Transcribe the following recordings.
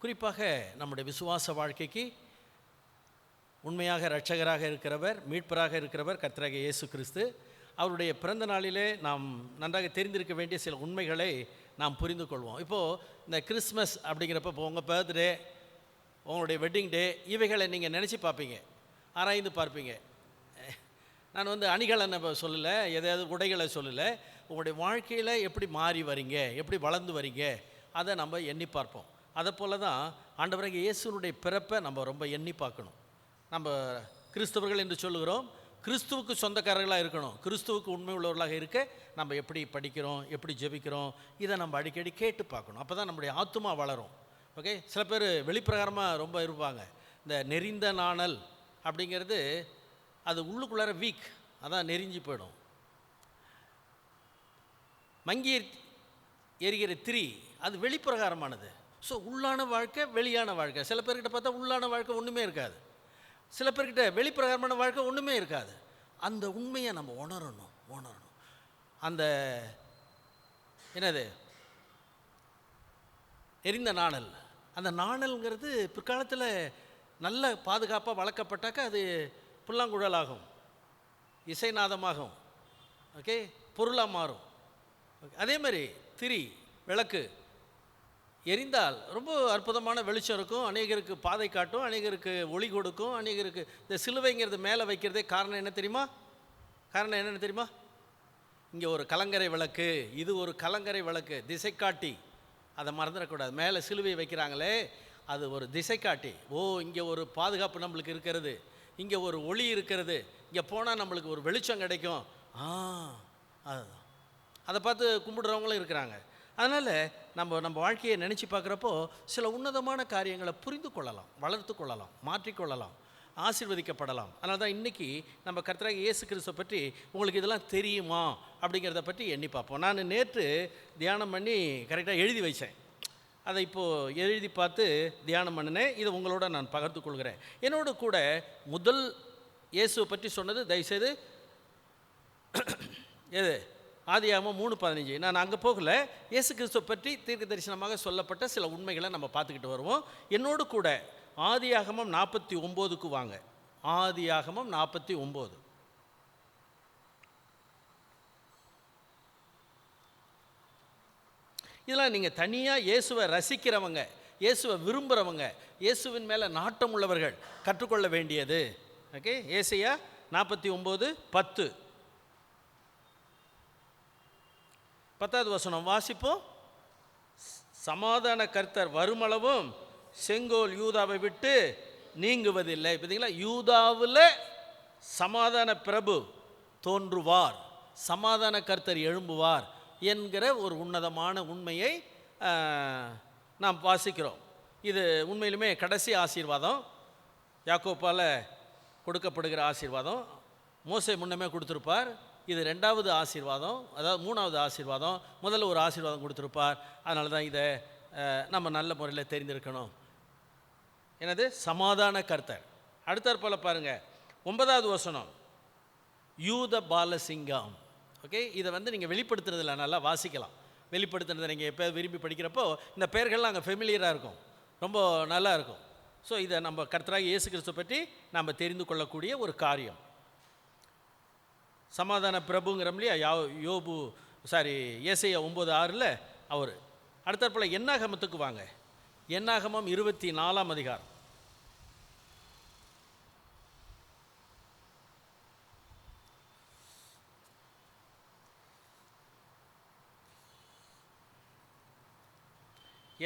குறிப்பாக நம்முடைய விசுவாச வாழ்க்கைக்கு உண்மையாக இரட்சகராக இருக்கிறவர், மீட்பராக இருக்கிறவர் கர்த்தராகிய இயேசு கிறிஸ்து. அவருடைய பிறந்த நாளிலே நாம் நன்றாக தெரிந்திருக்க வேண்டிய சில உண்மைகளை நாம் புரிந்து கொள்வோம். இப்போது இந்த கிறிஸ்மஸ் அப்படிங்கிறப்ப இப்போ உங்கள் பர்த்டே, உங்களுடைய வெட்டிங் டே, இவைகளை நீங்கள் நினச்சி பார்ப்பீங்க, ஆராய்ந்து பார்ப்பீங்க. நான் அணிகளை சொல்லலை, எதாவது உடைகளை சொல்லலை, உங்களுடைய வாழ்க்கையில் எப்படி மாறி வரீங்க, எப்படி வளர்ந்து வரீங்க, அதை நம்ம எண்ணி பார்ப்போம். அதை போல தான் ஆண்டவராகிய இயேசுனுடைய பிறப்பை நம்ம ரொம்ப எண்ணி பார்க்கணும். நம்ம கிறிஸ்தவர்கள் என்று சொல்லுகிறோம், கிறிஸ்துவுக்கு சொந்தக்காரர்களாக இருக்கணும். கிறிஸ்துவுக்கு உண்மை உள்ளவர்களாக இருக்க நம்ம எப்படி படிக்கிறோம், எப்படி ஜெபிக்கிறோம், இதை நம்ம அடிக்கடி கேட்டு பார்க்கணும். அப்போ தான் நம்முடைய ஆத்துமா வளரும். ஓகே, சில பேர் வெளிப்பிரகாரமாக ரொம்ப இருப்பாங்க. இந்த நெறிந்த நாணல் அப்படிங்கிறது அது உள்ளுக்குள்ளார வீக், அதான் நெறிஞ்சு போயிடும். மங்கி எரிகிற திரி அது வெளிப்பிரகாரமானது. ஸோ உள்ளான வாழ்க்கை, வெளியான வாழ்க்கை. சில பேர்கிட்ட பார்த்தா உள்ளான வாழ்க்கை ஒன்றுமே இருக்காது, சில பேர்கிட்ட வெளிப்பிரகாரமான வாழ்க்கை ஒன்றுமே இருக்காது. அந்த உண்மையை நம்ம உணரணும். அந்த என்னது எரிந்த நாணல், அந்த நாணல்ங்கிறது பிற்காலத்தில் நல்ல பாதுகாப்பாக வளர்க்கப்பட்டாக்கா அது புல்லாங்குழலாகும், இசைநாதமாகும், ஓகே, பொருளாக மாறும். அதே மாதிரி திரி, விளக்கு எரிந்தால் ரொம்ப அற்புதமான வெளிச்சம் இருக்கும், அநேகருக்கு பாதை காட்டும், அநேகருக்கு ஒளி கொடுக்கும், அநேகருக்கு இந்த சிலுவைங்கிறது மேலே வைக்கிறதே காரணம் என்ன தெரியுமா? என்னென்னு தெரியுமா? இங்கே ஒரு கலங்கரை விளக்கு, இது ஒரு கலங்கரை விளக்கு, திசை காட்டி, அதை மறந்துடக்கூடாது. மேலே சிலுவை வைக்கிறாங்களே, அது ஒரு திசை காட்டி. ஓ, இங்கே ஒரு பாதுகாப்பு நம்மளுக்கு இருக்கிறது, இங்கே ஒரு ஒளி இருக்கிறது, இங்கே போனால் நம்மளுக்கு ஒரு வெளிச்சம் கிடைக்கும். அதுதான், அதை பார்த்து கும்பிடுறவங்களும் இருக்கிறாங்க. அதனால் நம்ம வாழ்க்கையை நினச்சி பார்க்குறப்போ சில உன்னதமான காரியங்களை புரிந்து கொள்ளலாம், வளர்த்து கொள்ளலாம், மாற்றிக்கொள்ளலாம், ஆசீர்வதிக்கப்படலாம். அதனால தான் இன்றைக்கி நம்ம கர்த்தராகிய இயேசு கிறிஸ்துவை பற்றி உங்களுக்கு இதெல்லாம் தெரியுமா அப்படிங்கிறத பற்றி எண்ணி பார்ப்போம். நான் நேற்று தியானம் பண்ணி கரெக்டாக எழுதி வச்சேன், அதை இப்போது எழுதி பார்த்து தியானம் பண்ணினேன். இதை உங்களோட நான் பகிர்ந்து கொள்கிறேன். என்னோட கூட முதல் இயேசுவை பற்றி சொன்னது தயவுசெய்து எது ஆதியாகமம் 3:15. நான் அங்கே போகல, இயேசு கிறிஸ்துவை பற்றி தீர்க்க தரிசனமாக சொல்லப்பட்ட சில உண்மைகளை நம்ம பார்த்துக்கிட்டு வருவோம். என்னோடு கூட ஆதியாகமம் 49க்கு வாங்க. ஆதியாகமம் 49. இதெல்லாம் நீங்கள் தனியாக இயேசுவை ரசிக்கிறவங்க, இயேசுவை விரும்புகிறவங்க, இயேசுவின் மேலே நாட்டம் உள்ளவர்கள் கற்றுக்கொள்ள வேண்டியது. ஓகே, ஏசாயா 49:10. 10வது வசனம் வாசிப்போம். சமாதான கர்த்தர் வருமளவும் செங்கோல் யூதாவை விட்டு நீங்குவதில்லை. பார்த்தீங்களா, யூதாவில் சமாதான பிரபு தோன்றுவார், சமாதான கர்த்தர் எழும்புவார் என்கிற ஒரு உன்னதமான உண்மையை நாம் வாசிக்கிறோம். இது உண்மையிலுமே கடைசி ஆசீர்வாதம், யாக்கோப்பால் கொடுக்கப்படுகிற ஆசீர்வாதம். மோசே முன்னமே கொடுத்துருப்பார், இது 2வது ஆசீர்வாதம், அதாவது 3வது ஆசீர்வாதம். முதல்ல ஒரு ஆசீர்வாதம் கொடுத்துருப்பார். அதனால தான் இதை நம்ம நல்ல முறையில் தெரிந்திருக்கணும். என்னது? சமாதான கர்த்தர். அடுத்தாற்போல் பாருங்கள், 9வது வசனம், யூத பாலசிங்கம். ஓகே, இதை நீங்கள் வெளிப்படுத்துறதில்ல, நல்லா வாசிக்கலாம். வெளிப்படுத்துறதை நீங்கள் எப்போ விரும்பி படிக்கிறப்போ இந்த பெயர்கள்லாம் அங்கே ஃபெமிலியராக இருக்கும், ரொம்ப நல்லா இருக்கும். ஸோ இதை நம்ம கர்த்தராகிய இயேசு கிறிஸ்துவை பற்றி நம்ம தெரிந்து கொள்ளக்கூடிய ஒரு காரியம். சமாதான பிரபுங்கிறோம் இல்லையா, ஏசாயா 9:6 அவர். அடுத்தாற்போல் என்னாகமத்துக்கு வாங்க. என்னாகமம் 24ஆம் அதிகாரம்.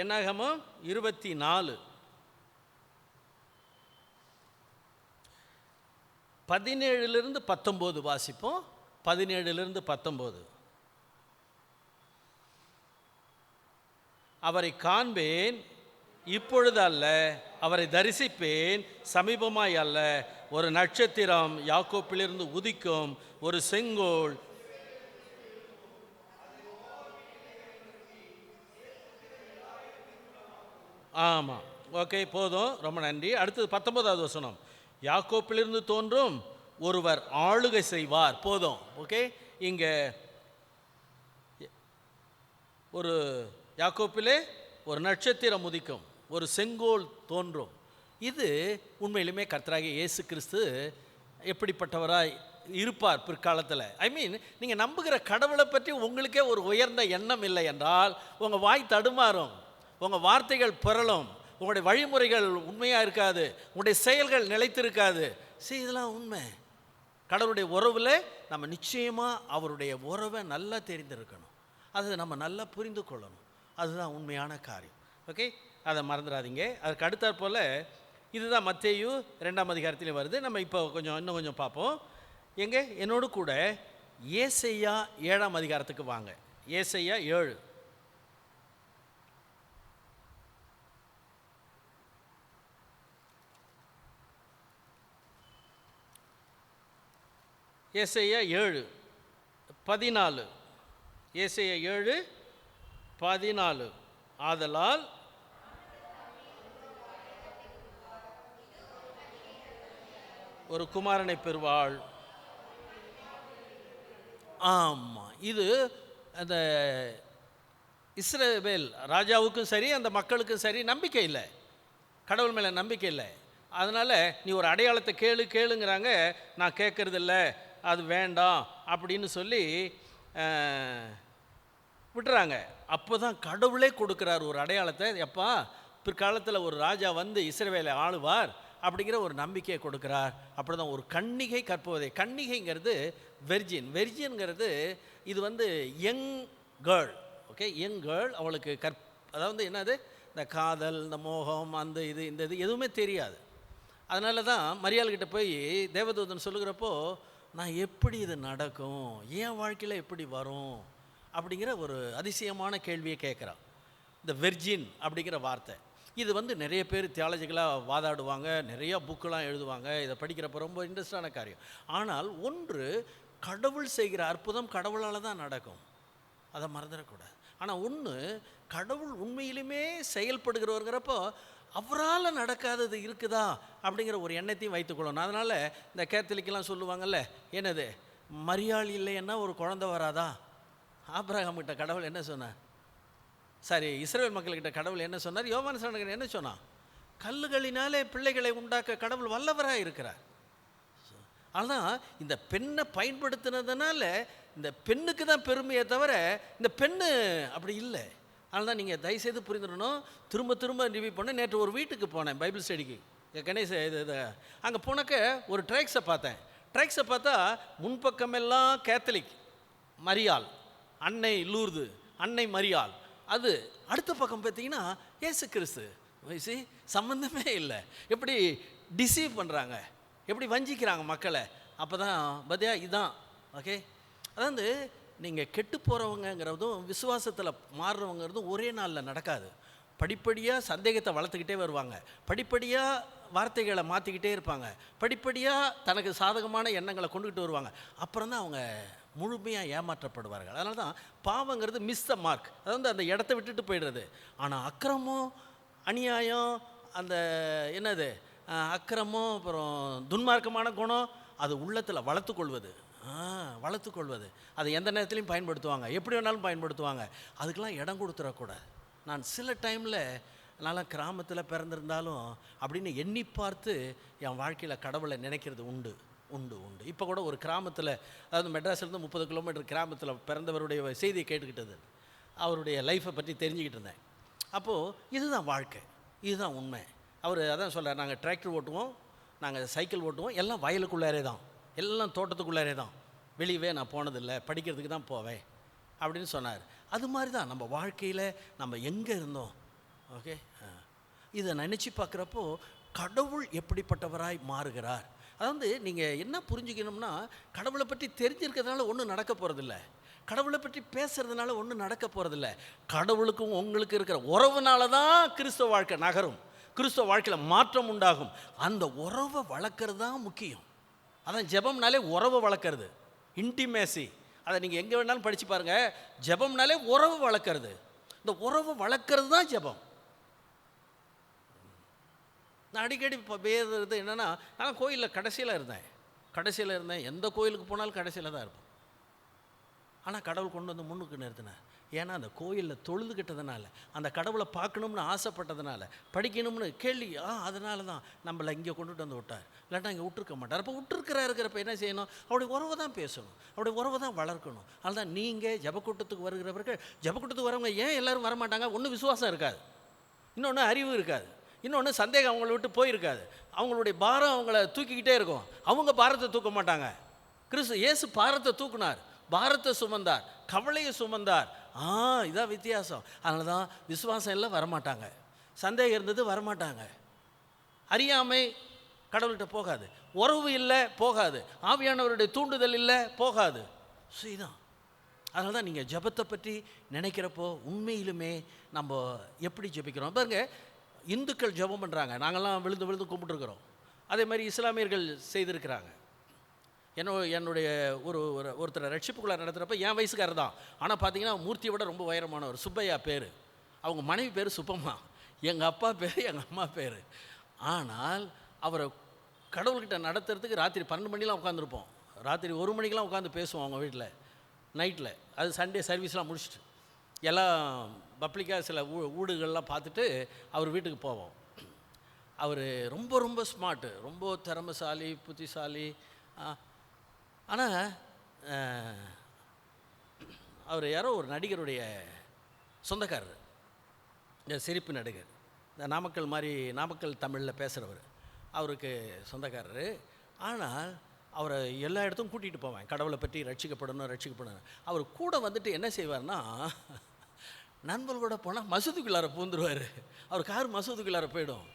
என்னாகமம் 24 17லிருந்து 19 வாசிப்போம். 17லிருந்து 19. அவரை காண்பேன் இப்பொழுது அல்ல, அவரை தரிசிப்பேன் சமீபமாய் அல்ல. ஒரு நட்சத்திரம் யாக்கோப்பிலிருந்து உதிக்கும், ஒரு செங்கோல். ஆமாம், ஓகே, போதும், ரொம்ப நன்றி. அடுத்தது 19வது வசனம், யாக்கோப்பிலிருந்து தோன்றும் ஒருவர் ஆளுகை செய்வார். போதும், ஓகே. இங்கே ஒரு யாக்கோப்பிலே ஒரு நட்சத்திரம் உதிக்கும், ஒரு செங்கோல் தோன்றும். இது உண்மையிலுமே கர்த்தராகிய இயேசு கிறிஸ்து எப்படிப்பட்டவராய் இருப்பார் பிற்காலத்தில். ஐ மீன், நீங்கள் நம்புகிற கடவுளை பற்றி உங்களுக்கே ஒரு உயர்ந்த எண்ணம் இல்லை என்றால் உங்கள் வாய் தடுமாறும், உங்கள் வார்த்தைகள் புரளும், உங்களுடைய வழிமுறைகள் உண்மையாக இருக்காது, உங்களுடைய செயல்கள் நிலைத்திருக்காது. சரி, இதெல்லாம் உண்மை. கடவுளுடைய உறவில் நம்ம நிச்சயமாக அவருடைய உறவை நல்லா தெரிந்திருக்கணும், அதை நம்ம நல்லா புரிந்து கொள்ளணும். அதுதான் உண்மையான காரியம். ஓகே, அதை மறந்துடாதீங்க. அதுக்கு அடுத்தாற் போல் இதுதான் மத்தேயு 2ஆம் அதிகாரத்திலே வருது. நம்ம இப்போ இன்னும் கொஞ்சம் பார்ப்போம். எங்கே என்னோடு கூட ஏசையா 7ஆம் அதிகாரத்துக்கு வாங்க. ஏசையா 7. ஏசையா 7:14. ஏசையா 7:14. ஆதலால் ஒரு குமாரனை பெறுவாள். ஆமாம், இது அந்த இஸ்ரவேல் ராஜாவுக்கும் சரி அந்த மக்களுக்கும் சரி நம்பிக்கை இல்லை, கடவுள் மேலே நம்பிக்கை இல்லை. அதனால் நீ ஒரு அடையாளத்தை கேளுங்கிறாங்க. நான் கேட்கறதில்ல, அது வேண்டாம் அப்படின்னு சொல்லி விட்டுறாங்க. அப்போ தான் கடவுளே கொடுக்குறார் ஒரு அடையாளத்தை. எப்பா, பிற்காலத்தில் ஒரு ராஜா வந்து இஸ்ரவேலை ஆளுவார் அப்படிங்கிற ஒரு நம்பிக்கையை கொடுக்குறார். அப்படி தான் ஒரு கன்னிகை கற்பவதை. கன்னிகைங்கிறது வெர்ஜின்ங்கிறது இது வந்து young girl. Okay, young girl. அவளுக்கு அதாவது என்னது, இந்த காதல், இந்த மோகம், அந்த இந்த இது எதுவுமே தெரியாது. அதனால தான் மரியாள்கிட்ட போய் தேவதூதன் சொல்லுகிறப்போ, நான் எப்படி இது நடக்கும், என் வாழ்க்கையில் எப்படி வரும் அப்படிங்கிற ஒரு அதிசயமான கேள்வியை கேட்குறான். இந்த வெர்ஜின் அப்படிங்கிற வார்த்தை இது வந்து நிறைய பேர் தியாலஜிக்கலாக வாதாடுவாங்க, நிறையா புக்கெலாம் எழுதுவாங்க. இதை படிக்கிறப்ப ரொம்ப இன்ட்ரெஸ்டான காரியம். ஆனால் ஒன்று, கடவுள் செய்கிற அற்புதம் கடவுளால் தான் நடக்கும், அதை மறந்துடக்கூடாது. ஆனால் ஒன்று, கடவுள் உண்மையிலுமே செயல்படுகிறவங்கிறப்போ அவரால் நடக்காதது இருக்குதா அப்படிங்கிற ஒரு எண்ணத்தையும் வைத்துக்கொள்ளணும். அதனால் இந்த கேத்தலிக்கெல்லாம் சொல்லுவாங்கள்ல, என்னது, மரியாள் இல்லைன்னா ஒரு குழந்தை வராதா? ஆபிரகாம் கிட்ட கடவுள் என்ன சொன்னார்? சரி, இஸ்ரவேல் மக்கள்கிட்ட கடவுள் என்ன சொன்னார்? யோவான் ஸ்நானகன் என்ன சொன்னான்? கல்லுகளினாலே பிள்ளைகளை உண்டாக்க கடவுள் வல்லவராக இருக்கிறார். ஆனால் இந்த பெண்ணை பயன்படுத்தினதுனால இந்த பெண்ணுக்கு தான் பெருமையை தவிர இந்த பெண்ணு அப்படி இல்லை. அதனால் தான் நீங்கள் தயவுசெய்து புரிந்துடணும். திரும்ப திரும்ப ரிவ்யூ பண்ண. நேற்று ஒரு வீட்டுக்கு போனேன் பைபிள் ஸ்டடிக்கு, கணேச இது அங்கே போனாக்க ஒரு ட்ரைக்ஸை பார்த்தேன். ட்ரைக்ஸை பார்த்தா முன்பக்கமெல்லாம் கேத்தலிக், மரியாள், அன்னை லூர்து, அன்னை மரியாள். அது அடுத்த பக்கம் பார்த்தீங்கன்னா இயேசு கிறிஸ்து. வயசு சம்மந்தமே இல்லை. எப்படி டிசீவ் பண்ணுறாங்க, எப்படி வஞ்சிக்கிறாங்க மக்களை. அப்போ தான் பதியா இதுதான். ஓகே, அதாவது நீங்கள் கெட்டு போகிறவங்கிறதும் விசுவாசத்தில் மாறுறவங்கிறதும் ஒரே நாளில் நடக்காது. படிப்படியாக சந்தேகத்தை வளர்த்துக்கிட்டே வருவாங்க, படிப்படியாக வார்த்தைகளை மாற்றிக்கிட்டே இருப்பாங்க, படிப்படியாக தனக்கு சாதகமான எண்ணங்களை கொண்டுக்கிட்டு வருவாங்க. அப்புறம் தான் அவங்க முழுமையாக ஏமாற்றப்படுவார்கள். அதனால தான் பாவங்கிறது மிஸ் த மார்க், அது வந்து அந்த இடத்த விட்டுட்டு போயிடுறது. ஆனால் அக்கிரமம், அநியாயம், அந்த என்னது அக்கிரமம், அப்புறம் துன்மார்க்கமான குணம், அது உள்ளத்தில் வளர்த்துக்கொள்வது. அதை எந்த நேரத்துலையும் பயன்படுத்துவாங்க, எப்படி வேணாலும் பயன்படுத்துவாங்க. அதுக்கெல்லாம் இடம் கொடுத்துடக்கூடாது. நான் சில டைமில் நல்லா கிராமத்தில் பிறந்திருந்தாலும் அப்படின்னு எண்ணி பார்த்து என் வாழ்க்கையில் கடவுளை நினைக்கிறது உண்டு. இப்போ கூட ஒரு கிராமத்தில், அதாவது மெட்ராஸ்லேருந்து 30 கிலோமீட்டர் கிராமத்தில் பிறந்தவருடைய செய்தியை கேட்டுக்கிட்டது, அவருடைய லைஃப்பை பற்றி தெரிஞ்சுக்கிட்டு இருந்தேன். அப்போது இதுதான் வாழ்க்கை, இதுதான் உண்மை. அவர் அதான் சொல்கிறார், நாங்கள் டிராக்டர் ஓட்டுவோம், நாங்கள் சைக்கிள் ஓட்டுவோம், எல்லாம் வயலுக்குள்ளாரே தான், எல்லாம் தோட்டத்துக்குள்ளாரே தான், வெளியவே நான் போனதில்லை, படிக்கிறதுக்கு தான் போவேன் அப்படின்னு சொன்னார். அது மாதிரி தான் நம்ம வாழ்க்கையில் நம்ம எங்கே இருந்தோம். ஓகே, இதை நினச்சி பார்க்குறப்போ கடவுள் எப்படிப்பட்டவராய் மாறுகிறார். அதாவது நீங்கள் என்ன புரிஞ்சுக்கணும்னா, கடவுளை பற்றி தெரிஞ்சிருக்கிறதுனால ஒன்றும் நடக்க போகிறதில்ல, கடவுளை பற்றி பேசுகிறதுனால ஒன்றும் நடக்க போகிறதில்ல. கடவுளுக்கும் உங்களுக்கு இருக்கிற உறவுனால தான் கிறிஸ்தவ வாழ்க்கை நகரும், கிறிஸ்தவ வாழ்க்கையில் மாற்றம் உண்டாகும். அந்த உறவை வளர்க்குறது தான் முக்கியம். அதான் ஜெபம்னாலே உறவை வளர்க்குறது, இன்டிமேசி. அதை நீங்கள் எங்கே வேணாலும் படித்து பாருங்கள். ஜெபம்னாலே உறவு வளர்க்குறது, இந்த உறவு வளர்க்குறது தான் ஜெபம். நான் அடிக்கடி இப்போ வேறுறது என்னென்னா, நான் கோயிலில் கடைசியில் இருந்தேன், எந்த கோயிலுக்கு போனாலும் கடைசியில் தான் இருப்பேன். ஆனால் கடவுள் கொண்டு வந்து முன்னுக்கு நிறுத்தினேன். ஏன்னா அந்த கோயிலில் தொழுதுகிட்டதுனால, அந்த கடவுளை பார்க்கணும்னு ஆசைப்பட்டதுனால, படிக்கணும்னு கேள்வி, அதனால தான் நம்மளை இங்கே கொண்டுட்டு வந்து விட்டார். இல்லாட்டா இங்கே விட்டுருக்க மாட்டார். அப்போ விட்டுருக்கிறாருக்கிறப்ப என்ன செய்யணும்? அவருடைய உறவை தான் பேசணும், அவருடைய உறவை தான் வளர்க்கணும். அதுதான் நீங்கள் ஜெபக்கூட்டத்துக்கு வருகிறவர்கள், ஜெபக்கூட்டத்துக்கு வரவங்க ஏன் எல்லோரும் வரமாட்டாங்க? ஒன்றும் விசுவாசம் இருக்காது, இன்னொன்று அறிவு இருக்காது, இன்னொன்று சந்தேகம் அவங்கள விட்டு போயிருக்காது. அவங்களுடைய பாரம் அவங்கள தூக்கிக்கிட்டே இருக்கும். அவங்க பாரத்தை தூக்க மாட்டாங்க. இயேசு பாரத்தை தூக்குனார், பாரத்தை சுமந்தார், கவலையை சுமந்தார். இதான் வித்தியாசம். அதனால தான் விசுவாசம் எல்லாம் வரமாட்டாங்க, சந்தேகம் இருந்தது வரமாட்டாங்க, அறியாமை கடவுள்கிட்ட போகாது, உறவு இல்லை போகாது, ஆவியானவருடைய தூண்டுதல் இல்லை போகாது. இதுதான். அதனால தான் நீங்கள் ஜெபத்தை பற்றி நினைக்கிறப்போ உண்மையிலுமே நம்ம எப்படி ஜெபிக்கிறோம் பாருங்க. இந்துக்கள் ஜெபம் பண்ணுறாங்க, நாங்கள்லாம் விழுந்து விழுந்து கும்பிட்டுருக்குறோம். அதே மாதிரி இஸ்லாமியர்கள் செய்திருக்கிறாங்க. என்னுடைய ஒருத்தரை ரட்சிப்புக்குள்ளே நடத்துகிறப்ப என் வயசுக்காரர் தான், ஆனால் பார்த்தீங்கன்னா மூர்த்தியை விட ரொம்ப உயரமானவர். சுப்பையா பேர், அவங்க மனைவி பேர் சுப்பம்மா, எங்கள் அப்பா பேர் எங்கள் அம்மா பேர். ஆனால் அவரை கடவுள்கிட்ட நடத்துறதுக்கு ராத்திரி 12 மணிலாம் உட்காந்துருப்போம், ராத்திரி 1 மணிக்கெலாம் உட்காந்து பேசுவோம் அவங்க வீட்டில் நைட்டில். அது சண்டே சர்வீஸ்லாம் முடிச்சுட்டு எல்லாம் பப்ளிக்காக சில ஊடுகள்லாம் பார்த்துட்டு அவர் வீட்டுக்கு போவோம். அவர் ரொம்ப ரொம்ப ஸ்மார்ட்டு, ரொம்ப திறமைசாலி, புத்திசாலி. ஆனால் அவர் யாரோ ஒரு நடிகருடைய சொந்தக்காரர், இந்த சிரிப்பு நடிகர், இந்த நாமக்கல் தமிழில் பேசுகிறவர், அவருக்கு சொந்தக்காரர். ஆனால் அவரை எல்லா இடத்துக்கும் கூட்டிகிட்டு போவேன், கடவுளை பற்றி ரட்சிக்கப்படணும். அவர் கூட வந்துட்டு என்ன செய்வார்னா, நண்பர்களோட போனால் மசூதிக்குள்ளார பூந்துருவார். அவர் கார் மசூதிக்குள்ளார போயிடும்.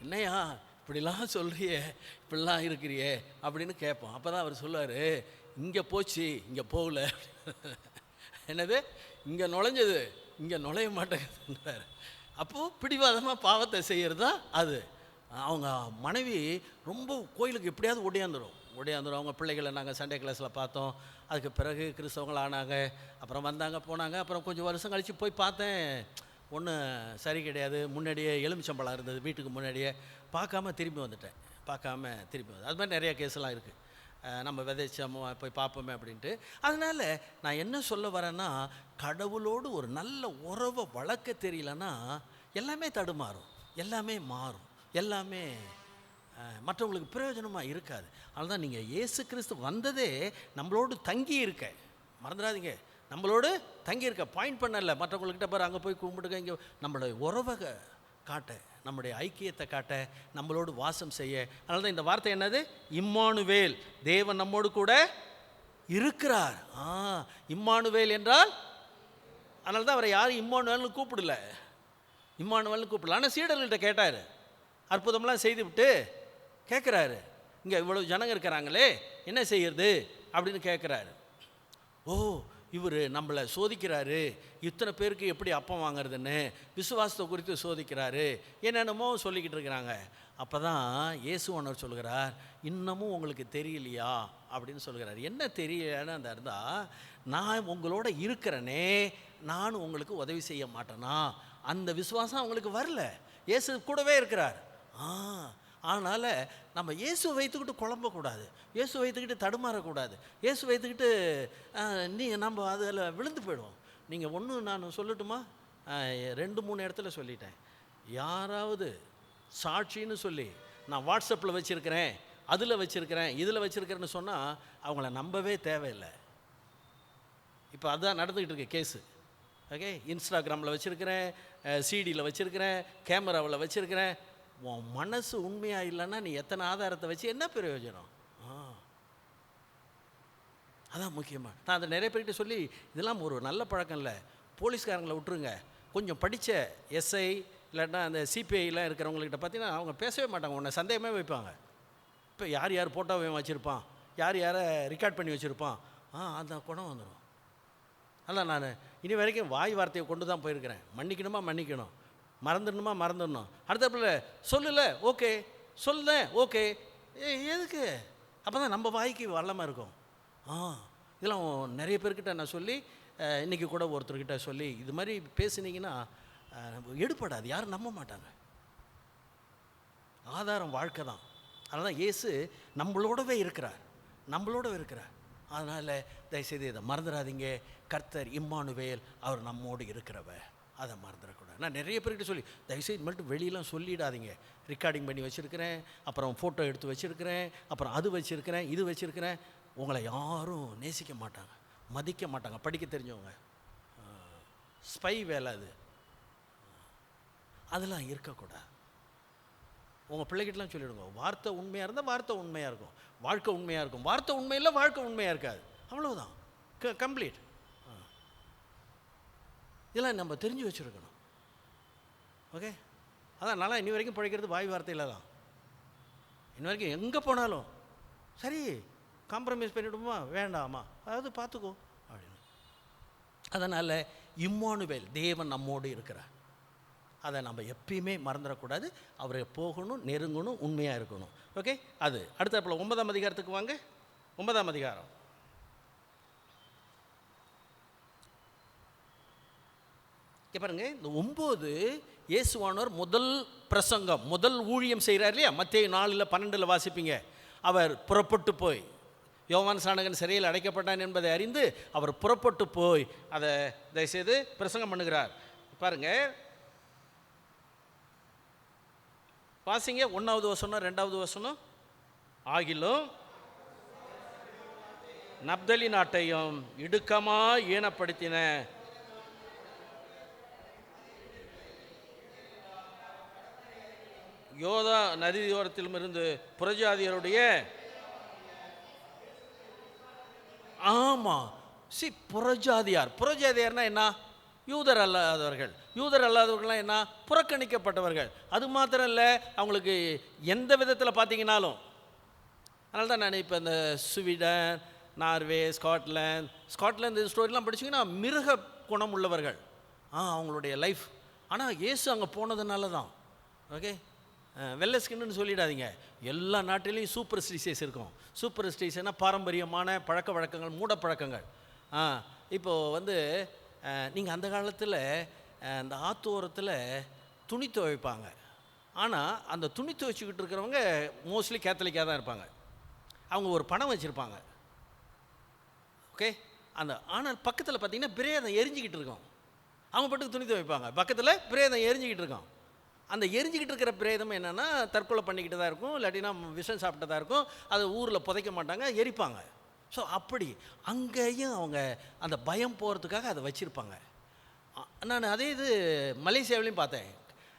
என்னையா இப்படிலாம் சொல்கிறியே, இப்படிலாம் இருக்கிறியே அப்படின்னு கேட்போம். அப்போ தான் அவர் சொல்லுவார், இங்கே போச்சு இங்கே போகல. என்னது இங்கே நுழைஞ்சது இங்கே நுழைய மாட்டேங்குதுன்றார். அப்போது பிடிவாதமாக பாவத்தை செய்கிறது தான் அது. அவங்க மனைவி ரொம்ப கோயிலுக்கு எப்படியாவது ஓடியாந்துடும். அவங்க பிள்ளைகளை நாங்கள் சண்டே கிளாஸில் பார்த்தோம். அதுக்கு பிறகு கிறிஸ்தவங்கள் ஆனாங்க, அப்புறம் வந்தாங்க போனாங்க. அப்புறம் கொஞ்சம் வருஷம் கழித்து போய் பார்த்தேன், ஒன்றும் சரி கிடையாது. முன்னாடியே எலுமிச்சம்பழம் இருந்தது வீட்டுக்கு முன்னாடியே, பார்க்காம திரும்பி வந்துட்டேன். அது மாதிரி நிறையா கேஸெல்லாம் இருக்குது. நம்ம விதைச்சோமோ போய் பார்ப்போமே அப்படின்ட்டு. அதனால் நான் என்ன சொல்ல வரேன்னா, கடவுளோடு ஒரு நல்ல உறவை வளர்க்க தெரியலன்னா எல்லாமே தடுமாறும், எல்லாமே மாறும், எல்லாமே மற்றவங்களுக்கு பிரயோஜனமாக இருக்காது. அதனால தான் நீங்கள் இயேசு கிறிஸ்து வந்ததே நம்மளோடு தங்கி இருக்க, மறந்துடாதீங்க, நம்மளோடு தங்கி இருக்க. பாயிண்ட் பண்ணல மற்றவங்கள்கிட்ட பாரு அங்கே போய் கும்பிடுங்க, இங்கே நம்மளுடைய உறவை காட்ட, நம்முடைய ஐக்கியத்தை காட்ட, நம்மளோடு வாசம் செய்ய. அதனால தான் இந்த வார்த்தை என்னது? இம்மானுவேல், தேவன் நம்மோடு கூட இருக்கிறார். இம்மானுவேல் என்றால், அதனால தான் அவரை யாரும் இம்மானுவேல்னு கூப்பிடல. ஆனால் சீடர்கள்ட்ட கேட்டார், அற்புதம்லாம் செய்து விட்டு கேட்குறாரு, இங்கே இவ்வளோ ஜனங்க இருக்கிறாங்களே என்ன செய்யறது அப்படின்னு கேட்குறாரு. இவர் நம்மளை சோதிக்கிறாரு, இத்தனை பேருக்கு எப்படி அப்பம் வாங்கிறதுன்னு விசுவாசத்தை குறித்து சோதிக்கிறாரு, என்னென்னமோ சொல்லிக்கிட்டு இருக்கிறாங்க. அப்போ தான் இயேசுவானவர் சொல்கிறார், இன்னமும் உங்களுக்கு தெரியலையா அப்படின்னு சொல்கிறார். என்ன தெரியலன்னு அந்த இருந்தால், நான் உங்களோட இருக்கிறனே, நானும் உங்களுக்கு உதவி செய்ய மாட்டேனா, அந்த விசுவாசம் அவங்களுக்கு வரல. இயேசு கூடவே இருக்கிறார். அதனால் நம்ம இயேசு வைத்துக்கிட்டு குழம்பக்கூடாது, இயேசு வைத்துக்கிட்டு தடுமாறக்கூடாது, இயேசு வைத்துக்கிட்டு நம்ம அதில் விழுந்து போயிடுவோம். நீங்கள் ஒன்று நான் சொல்லட்டுமா? 2-3 இடத்துல சொல்லிட்டேன். யாராவது சாட்சின்னு சொல்லி நான் வாட்ஸ்அப்பில் வச்சுருக்கிறேன், அதில் வச்சுருக்கிறேன், இதில் வச்சுருக்கிறேன்னு சொன்னால் அவங்கள நம்பவே தேவையில்லை. இப்போ அதுதான் நடந்துக்கிட்டு இருக்க கேஸு. ஓகே, இன்ஸ்டாகிராமில் வச்சுருக்கிறேன், சிடியில் வச்சுருக்கிறேன், கேமராவில் வச்சுருக்கிறேன். உன் மனசு உண்மையாக இல்லைன்னா நீ எத்தனை ஆதாரத்தை வச்சு என்ன பிரயோஜனம்? அதான் முக்கியமாக. நான் அதை நிறைய பேர்கிட்ட சொல்லி, இதெல்லாம் ஒரு நல்ல பழக்கம் இல்லை, போலீஸ்காரங்களை விட்டுருங்க, கொஞ்சம் படித்த எஸ்ஐ இல்லாட்டா அந்த சிபிஐலாம் இருக்கிறவங்கக்கிட்ட பார்த்தீங்கன்னா அவங்க பேசவே மாட்டாங்க, உன்னை சந்தேகமே வைப்பாங்க. இப்போ யார் ஃபோட்டோவை வச்சுருப்பான், யாரை ரெக்கார்ட் பண்ணி வச்சுருப்பான், அந்த குணம் வந்துடும். அதான் நான் இனி வரைக்கும் வாய் வார்த்தையை கொண்டு தான் போயிருக்கிறேன். மன்னிக்கணும், மறந்துடணும். அடுத்தப்பில் சொல்லலை, ஓகே, சொல்லேன், ஓகே, எதுக்கு? அப்போ தான் நம்ம வாய்க்கு வல்லமாக இருக்கும். இதெல்லாம் நிறைய பேர்கிட்ட நான் சொல்லி, இன்றைக்கி கூட ஒருத்தர்கிட்ட சொல்லி, இது மாதிரி பேசுனீங்கன்னா எடுப்படாது, யாரும் நம்ப மாட்டாங்க. ஆதாரம் வாழ்க்கை தான். அதனால் தான் இயேசு நம்மளோடவே இருக்கிறார். அதனால் தயவுசெய்து இதை மறந்துடாதீங்க. கர்த்தர் இம்மானுவேல், அவர் நம்மோடு இருக்கிறவர், அதை மறந்துடக்கூடாது. நான் நிறைய பேர்கிட்ட சொல்லி தயவுசெய்து மட்டும் வெளியெலாம் சொல்லிடாதீங்க. ரெக்கார்டிங் பண்ணி வச்சுருக்கிறேன், அப்புறம் ஃபோட்டோ எடுத்து வச்சுருக்கிறேன், அப்புறம் அது வச்சுருக்கிறேன், இது வச்சுருக்கிறேன். உங்களை யாரும் நேசிக்க மாட்டாங்க, மதிக்க மாட்டாங்க. படிக்க தெரிஞ்சவங்க, ஸ்பை வேலை அது, அதெல்லாம் இருக்கக்கூடாது. உங்கள் பிள்ளைகிட்டலாம் சொல்லிவிடுங்க, வார்த்தை உண்மையாக இருந்தால் வார்த்தை உண்மையாக இருக்கும், வாழ்க்கை உண்மையாக இருக்கும். வார்த்தை உண்மையில் வாழ்க்கை உண்மையாக இருக்காது, அவ்வளோதான், கம்ப்ளீட். இதெல்லாம் நம்ம தெரிஞ்சு வச்சுருக்கணும். ஓகே, அதான் நல்லா இன்னி வரைக்கும் பிழைக்கிறது வாய் வார்த்தையில் தான். இன்ன வரைக்கும் எங்கே போனாலும் சரி, காம்ப்ரமைஸ் பண்ணிவிடுமா வேண்டாமா, அதாவது பார்த்துக்கோ அப்படின்னு. அதனால் இம்மானுவேல், தேவன் நம்மோடு இருக்கிறார், அதை நம்ம எப்பயுமே மறந்துடக்கூடாது. அவரை போகணும், நெருங்கணும், உண்மையாக இருக்கணும். ஓகே, அது அடுத்த 9ஆம் அதிகாரத்துக்கு வாங்க. 9ஆம் அதிகாரம் பாருங்க. இந்த 9 இயேசுவானவர் முதல் பிரசங்கம், முதல் ஊழியம் செய்கிறார் இல்லையா? மத்தேயு 4:12 வாசிப்பீங்க. அவர் புறப்பட்டு போய், யோவான் ஸ்நானகன் சிறையில் அடைக்கப்பட்டான் என்பதை அறிந்து அவர் புறப்பட்டு போய் அதை தயவுசெய்து பிரசங்கம் பண்ணுகிறார். பாருங்க, வாசிங்க 1வது வசனம் 2வது வசனம். ஆகிலும் நப்தலி நாட்டையும் இடுக்கமாய் ஈனப்படுத்தின யோதா நதியோரத்திலும் இருந்து புறஜாதியருடைய, ஆமாம், புறஜாதியார்னா என்ன? யூதர் அல்லாதவர்கள். யூதர் அல்லாதவர்கள்லாம் என்ன? புறக்கணிக்கப்பட்டவர்கள். அது மாத்திரம் இல்லை, அவங்களுக்கு எந்த விதத்தில் பார்த்தீங்கன்னாலும். அதனால தான் நான் இப்போ இந்த ஸ்வீடன், நார்வே, ஸ்காட்லாந்து ஸ்டோரிலாம் படிச்சிங்கன்னா மிருக குணம் உள்ளவர்கள் அவங்களுடைய லைஃப். ஆனால் இயேசு அங்கே போனதுனால தான். ஓகே, வெள்ளை ஸ்கின்னு சொல்லிடாதீங்க. எல்லா நாட்டிலையும் சூப்பர் ஸ்டிஷியஸ் இருக்கும். சூப்பர் ஸ்டிஷன்னா பாரம்பரியமான பழக்க வழக்கங்கள், மூட பழக்கங்கள். இப்போது நீங்கள் அந்த காலத்தில் அந்த ஆத்தோரத்தில் துணி துவைப்பாங்க. ஆனால் அந்த துணி துவைச்சிக்கிட்டு இருக்கிறவங்க மோஸ்ட்லி கேத்தலிக்காக தான் இருப்பாங்க. அவங்க ஒரு பணம் வச்சுருப்பாங்க. ஓகே, ஆனால் பக்கத்தில் பார்த்திங்கன்னா பிரேதம் எரிஞ்சிக்கிட்டு இருக்கும். அவங்க பாட்டுக்கு துணி துவைப்பாங்க, பக்கத்தில் பிரேதம் எரிஞ்சிக்கிட்டு இருக்கும். அந்த எரிஞ்சிக்கிட்டு இருக்கிற பிரேதம் என்னென்னா தற்கொலை பண்ணிக்கிட்டு தான் இருக்கும், இல்லாட்டினா விஷம் சாப்பிட்டதாக இருக்கும். அதை ஊரில் புதைக்க மாட்டாங்க, எரிப்பாங்க. ஸோ அப்படி அங்கேயும் அவங்க அந்த பயம் போகிறதுக்காக அதை வச்சுருப்பாங்க. நான் அதே இது மலேசியாவிலையும் பார்த்தேன்.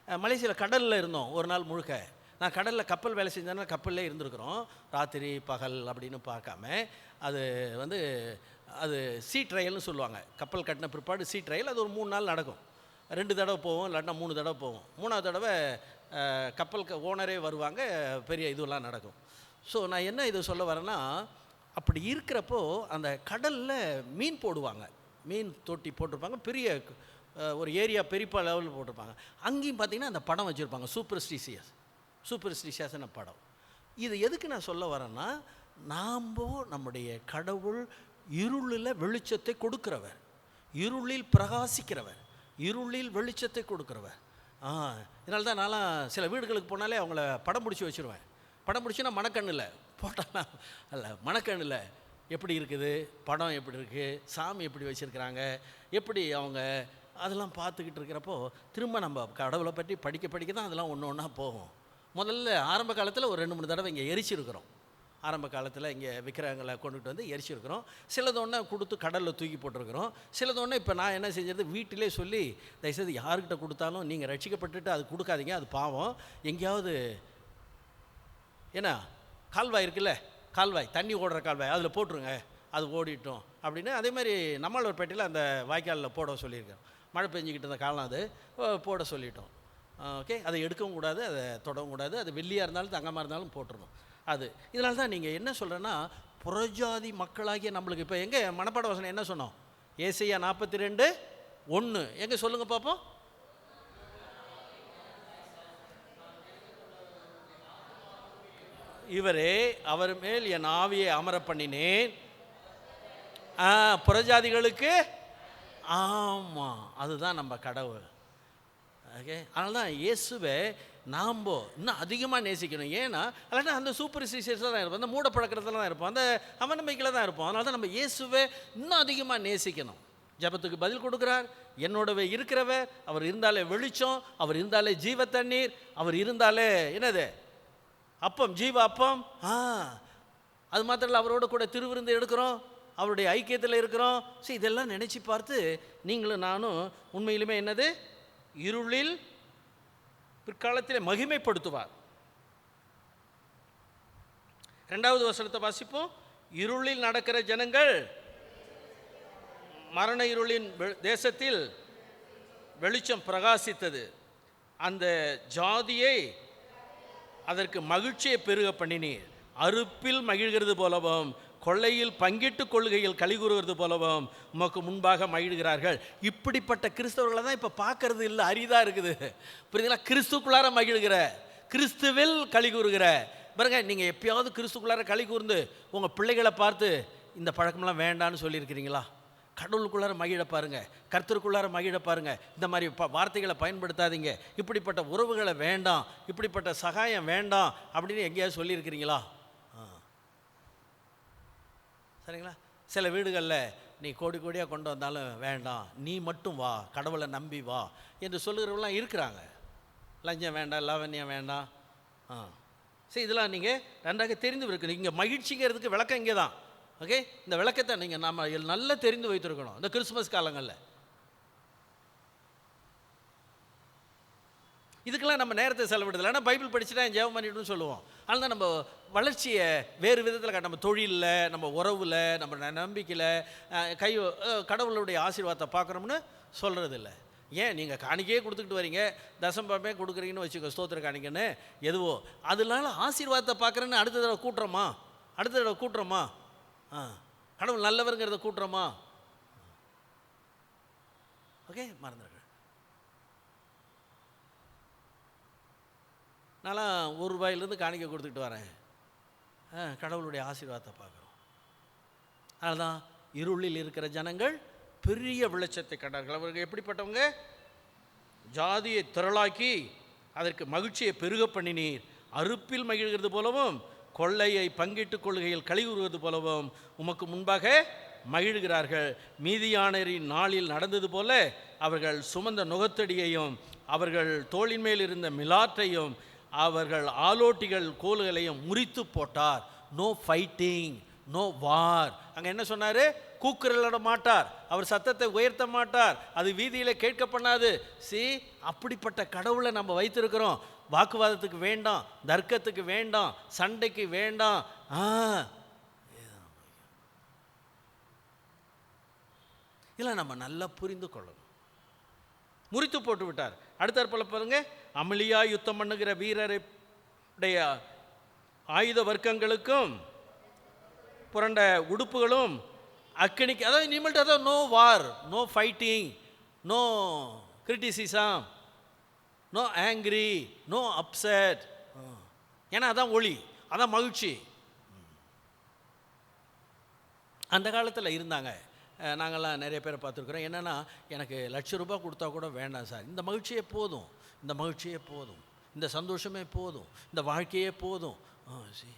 மலேசியாவில் கடலில் இருந்தோம் ஒரு நாள் முழுக்க. நான் கடலில் கப்பல் வேலை செஞ்சேன்னா கப்பல்லே இருந்திருக்கிறோம், ராத்திரி பகல் அப்படின்னு பார்க்காம. அது சீ ட்ரையல்னு சொல்லுவாங்க. கப்பல் கட்டின பிற்பாடு சீ ட்ரையல், அது ஒரு 3 நாள் நடக்கும். 2 தடவை போவோம், இல்லாட்டினா 3 தடவை போவோம். 3ஆவது தடவை கப்பல் ஓனரே வருவாங்க, பெரிய இதுவெல்லாம் நடக்கும். ஸோ நான் என்ன இது சொல்ல வரேன்னா, அப்படி இருக்கிறப்போ அந்த கடலில் மீன் போடுவாங்க, மீன் தொட்டி போட்டிருப்பாங்க, பெரிய ஒரு ஏரியா பெரிய லெவலில் போட்டிருப்பாங்க. அங்கேயும் பார்த்திங்கன்னா அந்த படம் வச்சுருப்பாங்க, சூப்பர் ஸ்டிஷியஸ்ன படம். இது எதுக்கு நான் சொல்ல வரேன்னா, நம்முடைய கடவுள் இருளில் வெளிச்சத்தை கொடுக்கிறவர், இருளில் பிரகாசிக்கிறவர், இருளில் வெளிச்சத்தை கொடுக்கிறவர். இதனால தான் நான்லாம் சில வீடுகளுக்கு போனாலே அவங்கள படம் பிடிச்சி வச்சுருவேன். படம் பிடிச்சின்னா மணக்கண்ணில் போட்டால் அல்ல, மணக்கண்ணில் எப்படி இருக்குது படம், எப்படி இருக்குது சாமி, எப்படி வச்சுருக்கிறாங்க, எப்படி அவங்க, அதெல்லாம் பார்த்துக்கிட்டு இருக்கிறப்போ திரும்ப நம்ம கடவுளை பற்றி படிக்க தான் அதெல்லாம் ஒன்று ஒன்றா போகும். முதல்ல ஆரம்ப காலத்தில் ஒரு 2-3 தடவை இங்கே எரிச்சிருக்கிறோம். ஆரம்ப காலத்தில் இங்கே விக்கிரகங்களை கொண்டுகிட்டு வந்து எரிச்சிருக்கிறோம். சிலதொன்னே கொடுத்து கடலில் தூக்கி போட்டிருக்கிறோம். சிலதொன்னே இப்போ நான் என்ன செஞ்சது, வீட்டிலே சொல்லி தயவுசெய்து யாருக்கிட்ட கொடுத்தாலும் நீங்கள் ரட்சிக்கப்பட்டுட்டு அது கொடுக்காதீங்க, அது பாவம். எங்கேயாவது ஏன்னா கால்வாய் இருக்குல்ல, கால்வாய் தண்ணி ஓடுற கால்வாய், அதில் போட்டுருங்க, அது ஓடிட்டோம் அப்படின்னு. அதேமாதிரி நம்மளூர்பேட்டையில் அந்த வாய்க்காலில் போட சொல்லியிருக்கோம். மழை பெஞ்சிக்கிட்டு இருந்த காலம், அது போட சொல்லிட்டோம். ஓகே, அதை எடுக்கவும் கூடாது, அதை தொடவும் கூடாது. அது வெள்ளியாக இருந்தாலும் தங்கமாக இருந்தாலும் போட்டுருணும். அது இதனால தான் நீங்கள் என்ன சொல்கிறேன்னா, புறஜாதி மக்களாகிய நம்மளுக்கு இப்போ எங்கே மனப்பாட வசனம் என்ன சொன்னோம்? ஏசாயா 42:1 எங்கே சொல்லுங்கள் பார்ப்போம். இவரே அவர் மேல் என் ஆவியை அமர பண்ணினேன், புறஜாதிகளுக்கு. ஆமாம், அதுதான் நம்ம கடவுள். ஓகே, அதனால தான் இயேசுவை நாம் இன்னும் அதிகமாக நேசிக்கணும். ஏன்னா அல்லனா அந்த சூப்பர் ஸ்டிஷியஸில் தான் இருப்போம், அந்த மூட பழக்கத்தில் தான் இருப்போம், அந்த அவநம்பிக்கையில் தான் இருப்போம். அதனால தான் நம்ம இயேசுவை இன்னும் அதிகமாக நேசிக்கணும். ஜெபத்துக்கு பதில் கொடுக்குறார், என்னோடவே இருக்கிறவர், அவர் இருந்தாலே வெளிச்சம், அவர் இருந்தாலே ஜீவ தண்ணீர், அவர் இருந்தாலே என்னது அப்பம், ஜீவ அப்பம். அது மாத்திரம் இல்லை, அவரோட கூட திருவிருந்து எடுக்கிறோம், அவருடைய ஐக்கியத்தில் இருக்கிறோம். சரி, இதெல்லாம் நினச்சி பார்த்து நீங்களும் நானும் உண்மையிலுமே என்னது இருளில் பிற்காலத்தில் மகிமைப்படுத்துவார். 2வது வசனத்தை வாசிப்போம். இருளில் நடக்கிற ஜனங்கள் மரண இருளின் தேசத்தில் வெளிச்சம் பிரகாசித்தது, அந்த ஜாதியை அதற்கு மகிழ்ச்சியை பெருக பண்ணினீர். அறுப்பில் மகிழ்கிறது போலவும் கொள்ளையில் பங்கிட்டு கொள்கையில் களி கூறுகிறது போலவும் உமக்கு முன்பாக மகிழ்கிறார்கள். இப்படிப்பட்ட கிறிஸ்தவர்களை தான் இப்போ பார்க்கறது இல்லை, அரிதாக இருக்குது. புரியுதுங்களா? கிறிஸ்துக்குள்ளார மகிழ்கிற, கிறிஸ்துவில் களி கூறுகிற. பாருங்க, நீங்கள் எப்பயாவது கிறிஸ்துக்குள்ளார களி கூர்ந்து உங்கள் பிள்ளைகளை பார்த்து இந்த பழக்கம்லாம் வேண்டான்னு சொல்லியிருக்கிறீங்களா? கடவுளுக்குள்ளார மகிழ பாருங்க, கர்த்தருக்குள்ளார மகிழ பாருங்க. இந்த மாதிரி வார்த்தைகளை பயன்படுத்தாதீங்க, இப்படிப்பட்ட உறவுகளை வேண்டாம், இப்படிப்பட்ட சகாயம் வேண்டாம் அப்படின்னு எங்கேயாவது சொல்லியிருக்கிறீங்களா? சரிங்களா? சில வீடுகளில் நீ கோடி கோடியாக கொண்டு வந்தாலும் வேண்டாம், நீ மட்டும் வா, கடவுளை நம்பி வா என்று சொல்லுகிறவங்களாம் இருக்கிறாங்க. லஞ்சம் வேண்டாம், லாவண்யம் வேண்டாம். சரி, இதெல்லாம் நீங்கள் நன்றாக தெரிந்து இருக்கணும். இங்கே மகிழ்ச்சிங்கிறதுக்கு விளக்கம் இங்கே தான். ஓகே, இந்த விளக்கத்தை நீங்கள் நாம் நல்லா தெரிந்து வைத்திருக்கணும் இந்த கிறிஸ்துமஸ் காலங்களில். இதுக்கெல்லாம் நம்ம நேரத்தை செலவிடுதலை. ஆனால் பைபிள் படிச்சுட்டா ஜெபம் பண்ணிவிட்டுன்னு சொல்லுவோம். அதனால நம்ம வளர்ச்சியை வேறு விதத்தில் நம்ம தொழிலில், நம்ம உறவில், நம்ம நம்பிக்கையில் கடவுளுடைய ஆசீர்வாதத்தை பார்க்குறோம்னு சொல்கிறது இல்லை. ஏன் நீங்கள் காணிக்கையே கொடுத்துக்கிட்டு வரீங்க, தசம்பமே கொடுக்குறீங்கன்னு வச்சுக்கோ, ஸ்தோத்திர காணிக்கன்னு எதுவோ, அதனால ஆசீர்வாதத்தை பார்க்குறேன்னு அடுத்த தடவை கூட்டுறோமா? கடவுள் நல்லவருங்கிறத கூட்டுறோமா? ஓகே, மறந்துடுங்க. நான்லாம் ₹1 காணிக்கை கொடுத்துக்கிட்டு வரேன், கடவுளுடைய ஆசீர்வாதத்தை பார்க்குறோம். அதனால தான் இருளில் இருக்கிற ஜனங்கள் பெரிய வெளிச்சத்தை கண்டார்கள். அவர்கள் எப்படிப்பட்டவங்க? ஜாதியை திரளாக்கி அதற்கு மகிழ்ச்சியை பெருக பண்ணினீர். அறுப்பில் மகிழ்கிறது போலவும் கொள்ளையை பங்கிட்டு கொள்கையில் களி கூறுவது போலவும் உமக்கு முன்பாக மகிழ்கிறார்கள். மீதியானரின் நாளில் நடந்தது போல அவர்கள் சுமந்த நுகத்தடியையும் அவர்கள் தோளின் மேல் இருந்த மிலாற்றையும் அவர்கள் ஆலோட்டிகள் கோல்களையும் முறித்து போட்டார். No fighting, no war. அங்கே என்ன சொன்னார்? கூக்குரலிட மாட்டார், அவர் சத்தத்தை உயர்த்த மாட்டார், அது வீதியில் கேட்க பண்ணாது. அப்படிப்பட்ட கடவுளை நம்ம வைத்திருக்கிறோம். வாக்குவாதத்துக்கு வேண்டாம், தர்க்கத்துக்கு வேண்டாம், சண்டைக்கு வேண்டாம். இதெல்லாம் நம்ம நல்லா புரிந்து கொள்ளணும். முறித்து போட்டு விட்டார். அடுத்த போல பாருங்க, அமளியா யுத்தம் பண்ணுகிற வீரருடைய ஆயுத வர்க்கங்களுக்கும் புரண்ட உடுப்புகளும் அக்கினிக்கு, அதாவது இனிமேல்ட்டு அதாவது no war, no fighting, no criticism, no angry, no upset. ஏன்னா அதான் ஒளி, அதான் மகிழ்ச்சி. அந்த காலத்தில் இருந்தாங்க. நாங்கள்லாம் நிறைய பேரை பார்த்துருக்குறோம். என்னென்னா, எனக்கு ₹1,00,000 கொடுத்தா கூட வேண்டாம் சார், இந்த மகிழ்ச்சியே போதும், இந்த மகிழ்ச்சியே போதும், இந்த சந்தோஷமே போதும், இந்த வாழ்க்கையே போதும். சரி,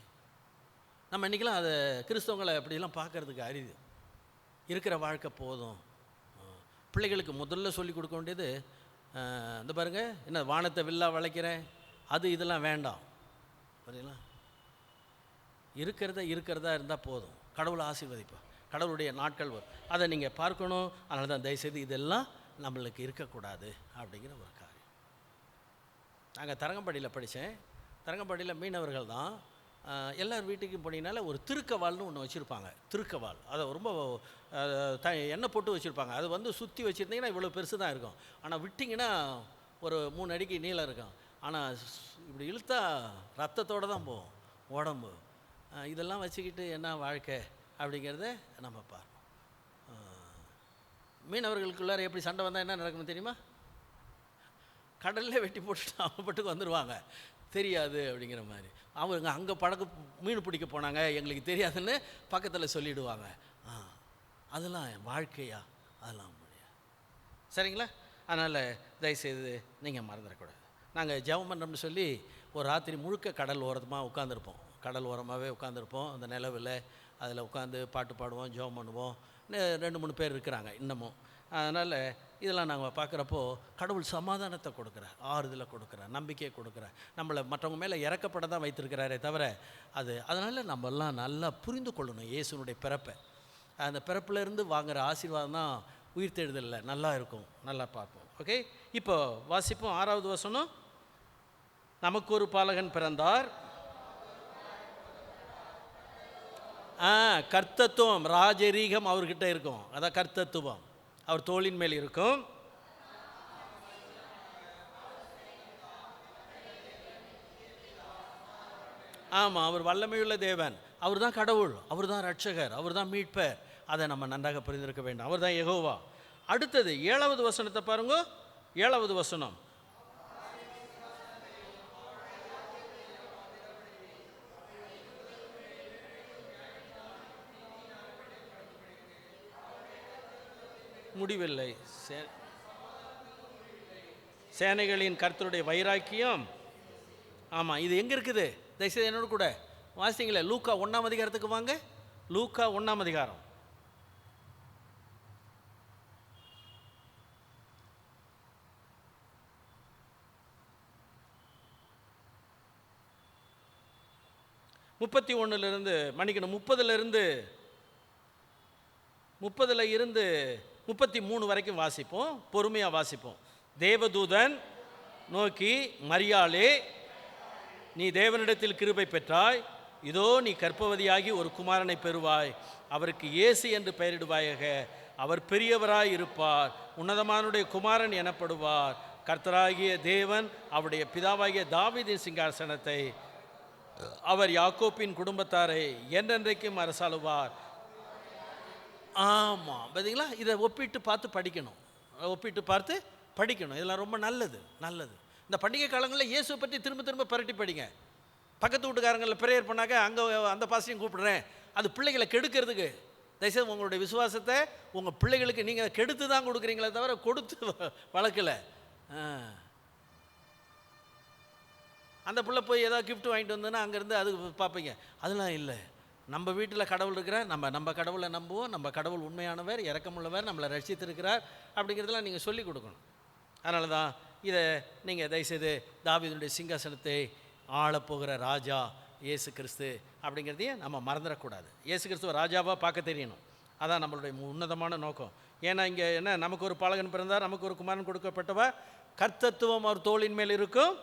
நம்ம இன்றைக்கெலாம் அதை கிறிஸ்தவங்களை அப்படிலாம் பார்க்குறதுக்கு அரிது. இருக்கிற வாழ்க்கை போதும். பிள்ளைகளுக்கு முதல்ல சொல்லி கொடுக்க வேண்டியது, இந்த பாருங்கள், என்ன வானத்தை வில்லா வளைக்கிறேன், அது இதெல்லாம் வேண்டாம். புரியுங்களா? இருக்கிறதா இருந்தால் போதும், கடவுளை ஆசீர்வதிப்போம், கடவுளுடைய நாட்கள் வரும், அதை நீங்கள் பார்க்கணும். அதனால தான் தயவுசெய்து இதெல்லாம் நம்மளுக்கு இருக்கக்கூடாது அப்படிங்கிற ஒரு காரியம். நாங்கள் தரங்கம்பாடியில் படித்தேன். தரங்கம்பாடியில் மீனவர்கள் தான். எல்லார் வீட்டுக்கும் போனீங்கனால ஒரு திருக்கவால்னு ஒன்று வச்சுருப்பாங்க. திருக்கவால் அதை ரொம்ப எண்ணெய் போட்டு வச்சுருப்பாங்க. அது வந்து சுற்றி வச்சுருந்தீங்கன்னா இவ்வளோ பெருசு தான் இருக்கும். ஆனால் விட்டிங்கன்னா ஒரு 3 அடிக்கு நீளம் இருக்கும். ஆனால் இப்படி இழுத்தா ரத்தத்தோடு தான் போகும் உடம்பு. இதெல்லாம் வச்சுக்கிட்டு என்ன வாழ்க்கை அப்படிங்கிறத நம்ம பார்ப்போம். மீனவர்களுக்குள்ளார எப்படி சண்டை வந்தால் என்ன நடக்குன்னு தெரியுமா? கடல்லே வெட்டி போட்டுட்டு அவங்க பட்டுக்கு வந்துடுவாங்க, தெரியாது அப்படிங்கிற மாதிரி. அவங்க அங்கே படகு மீன் பிடிக்க போனாங்க, எங்களுக்கு தெரியாதுன்னு பக்கத்தில் சொல்லிவிடுவாங்க. அதெல்லாம் வாழ்க்கையா? அதெல்லாம் முடியாது. சரிங்களா? அதனால் தயவுசெய்து நீங்கள் மறந்துடக்கூடாது. நாங்கள் ஜெபம் பண்ணுறோம்னு சொல்லி ஒரு ராத்திரி முழுக்க கடல் ஓரமாக உட்காந்துருப்போம். கடல் ஓரமாகவே உட்காந்துருப்போம். அந்த நிலவில் அதில் உட்காந்து பாட்டு பாடுவோம், ஜெபம் பண்ணுவோம். 2-3 பேர் இருக்கிறாங்க இன்னமும். அதனால் இதெல்லாம் நாங்கள் பார்க்குறப்போ கடவுள் சமாதானத்தை கொடுக்குறார், ஆறுதலை கொடுக்குறார், நம்பிக்கையை கொடுக்குறார். நம்மளை மற்றவங்க மேலே இறக்கப்பட தான் வைத்திருக்கிறாரே தவிர அதனால் நம்மெல்லாம் நல்லா புரிந்து கொள்ளணும் இயேசுனுடைய பிறப்பை. அந்த பிறப்பிலேருந்து வாங்குகிற ஆசீர்வாதம் தான் உயிர்த்தெழுதலில் நல்லா இருக்கும். நல்லா பார்ப்போம். ஓகே, இப்போ வாசிப்போம் 6வது வசனம். நமக்கு ஒரு பாலகன் பிறந்தார். கர்த்தத்துவம், ராஜரீகம் அவர்கிட்ட இருக்கும். அதான் கர்த்தத்துவம் அவர் தோளின் மேல் இருக்கும். ஆமாம், அவர் வல்லமையுள்ள தேவன், அவர் தான் கடவுள், அவர் தான் ரட்சகர், அவர் தான் மீட்பர். அதை நம்ம நன்றாக புரிந்திருக்க வேண்டும். அவர் தான் யெகோவா. அடுத்தது 7வது வசனத்தை பாருங்க. 7வது வசனம். முடிவில்லை, சேனைகளின் கர்த்தருடைய வைராக்கியம். ஆமாம், இது எங்கே இருக்குது? தயவுசெய்து என்னோட கூட வாசிங்களே. லூக்கா 1ஆம் அதிகாரத்துக்கு வாங்க. லூக்கா 1ஆம் அதிகாரம். முப்பத்தி 33 வரைக்கும் வாசிப்போம். பொறுமையாக வாசிப்போம். தேவதூதன் நோக்கி, மரியாளே, நீ தேவனிடத்தில் கிருபை பெற்றாய், இதோ நீ கர்ப்பவதியாகி ஒரு குமாரனை பெறுவாய், அவருக்கு இயேசு என்று பெயரிடுவாயாக. அவர் பெரியவராய் இருப்பார், உன்னதமானுடைய குமாரன் எனப்படுவார். கர்த்தராகிய தேவன் அவருடைய பிதாவாகிய தாவீதின் சிங்காசனத்தை அவர் யாக்கோப்பின் குடும்பத்தாரை என்றென்றைக்கும் அரசாளுவார். ஆமாம், பார்த்தீங்களா? இதை ஒப்பிட்டு பார்த்து படிக்கணும். இதெல்லாம் ரொம்ப நல்லது. இந்த பண்டிகை காலங்களில் இயேசுவை பற்றி திரும்ப பரட்டி படிங்க. பக்கத்து வீட்டுக்காரங்களில் ப்ரேயர் பண்ணாக்க அங்கே அந்த பாசையும் கூப்பிடுறேன். அது பிள்ளைகளை கெடுக்கிறதுக்கு. தயவுசெய்து உங்களுடைய விசுவாசத்தை உங்கள் பிள்ளைகளுக்கு நீங்கள் கெடுத்து தான் கொடுக்குறீங்களே தவிர கொடுத்து வளர்க்கலை. அந்த பிள்ளை போய் ஏதாவது கிஃப்ட் வாங்கிட்டு வந்தோன்னா அங்கேருந்து அது பார்ப்பீங்க. அதெல்லாம் இல்லை. நம்ம வீட்டில் கடவுள் இருக்கிறார், நம்ம கடவுளை நம்புவோம். நம்ம கடவுள் உண்மையானவர், இரக்கமுள்ளவர், நம்மளை ரட்சித்திருக்கிறார் அப்படிங்கிறதெல்லாம் நீங்கள் சொல்லிக் கொடுக்கணும். அதனால தான் இதை நீங்கள் தயவுசெய்து தாவீதுடைய சிங்காசனத்தை ஆளப்போகிற ராஜா இயேசு கிறிஸ்து அப்படிங்கிறதையும் நம்ம மறந்துடக்கூடாது. இயேசு கிறிஸ்துவ ராஜாவாக பார்க்க தெரியணும். அதான் நம்மளுடைய உன்னதமான நோக்கம். ஏன்னா இங்கே என்ன, நமக்கு ஒரு பாலகன் பிறந்தார், நமக்கு ஒரு குமாரன் கொடுக்கப்பட்டவர், கர்த்தத்துவம் அவர் தோளின் மேல் இருக்கும்,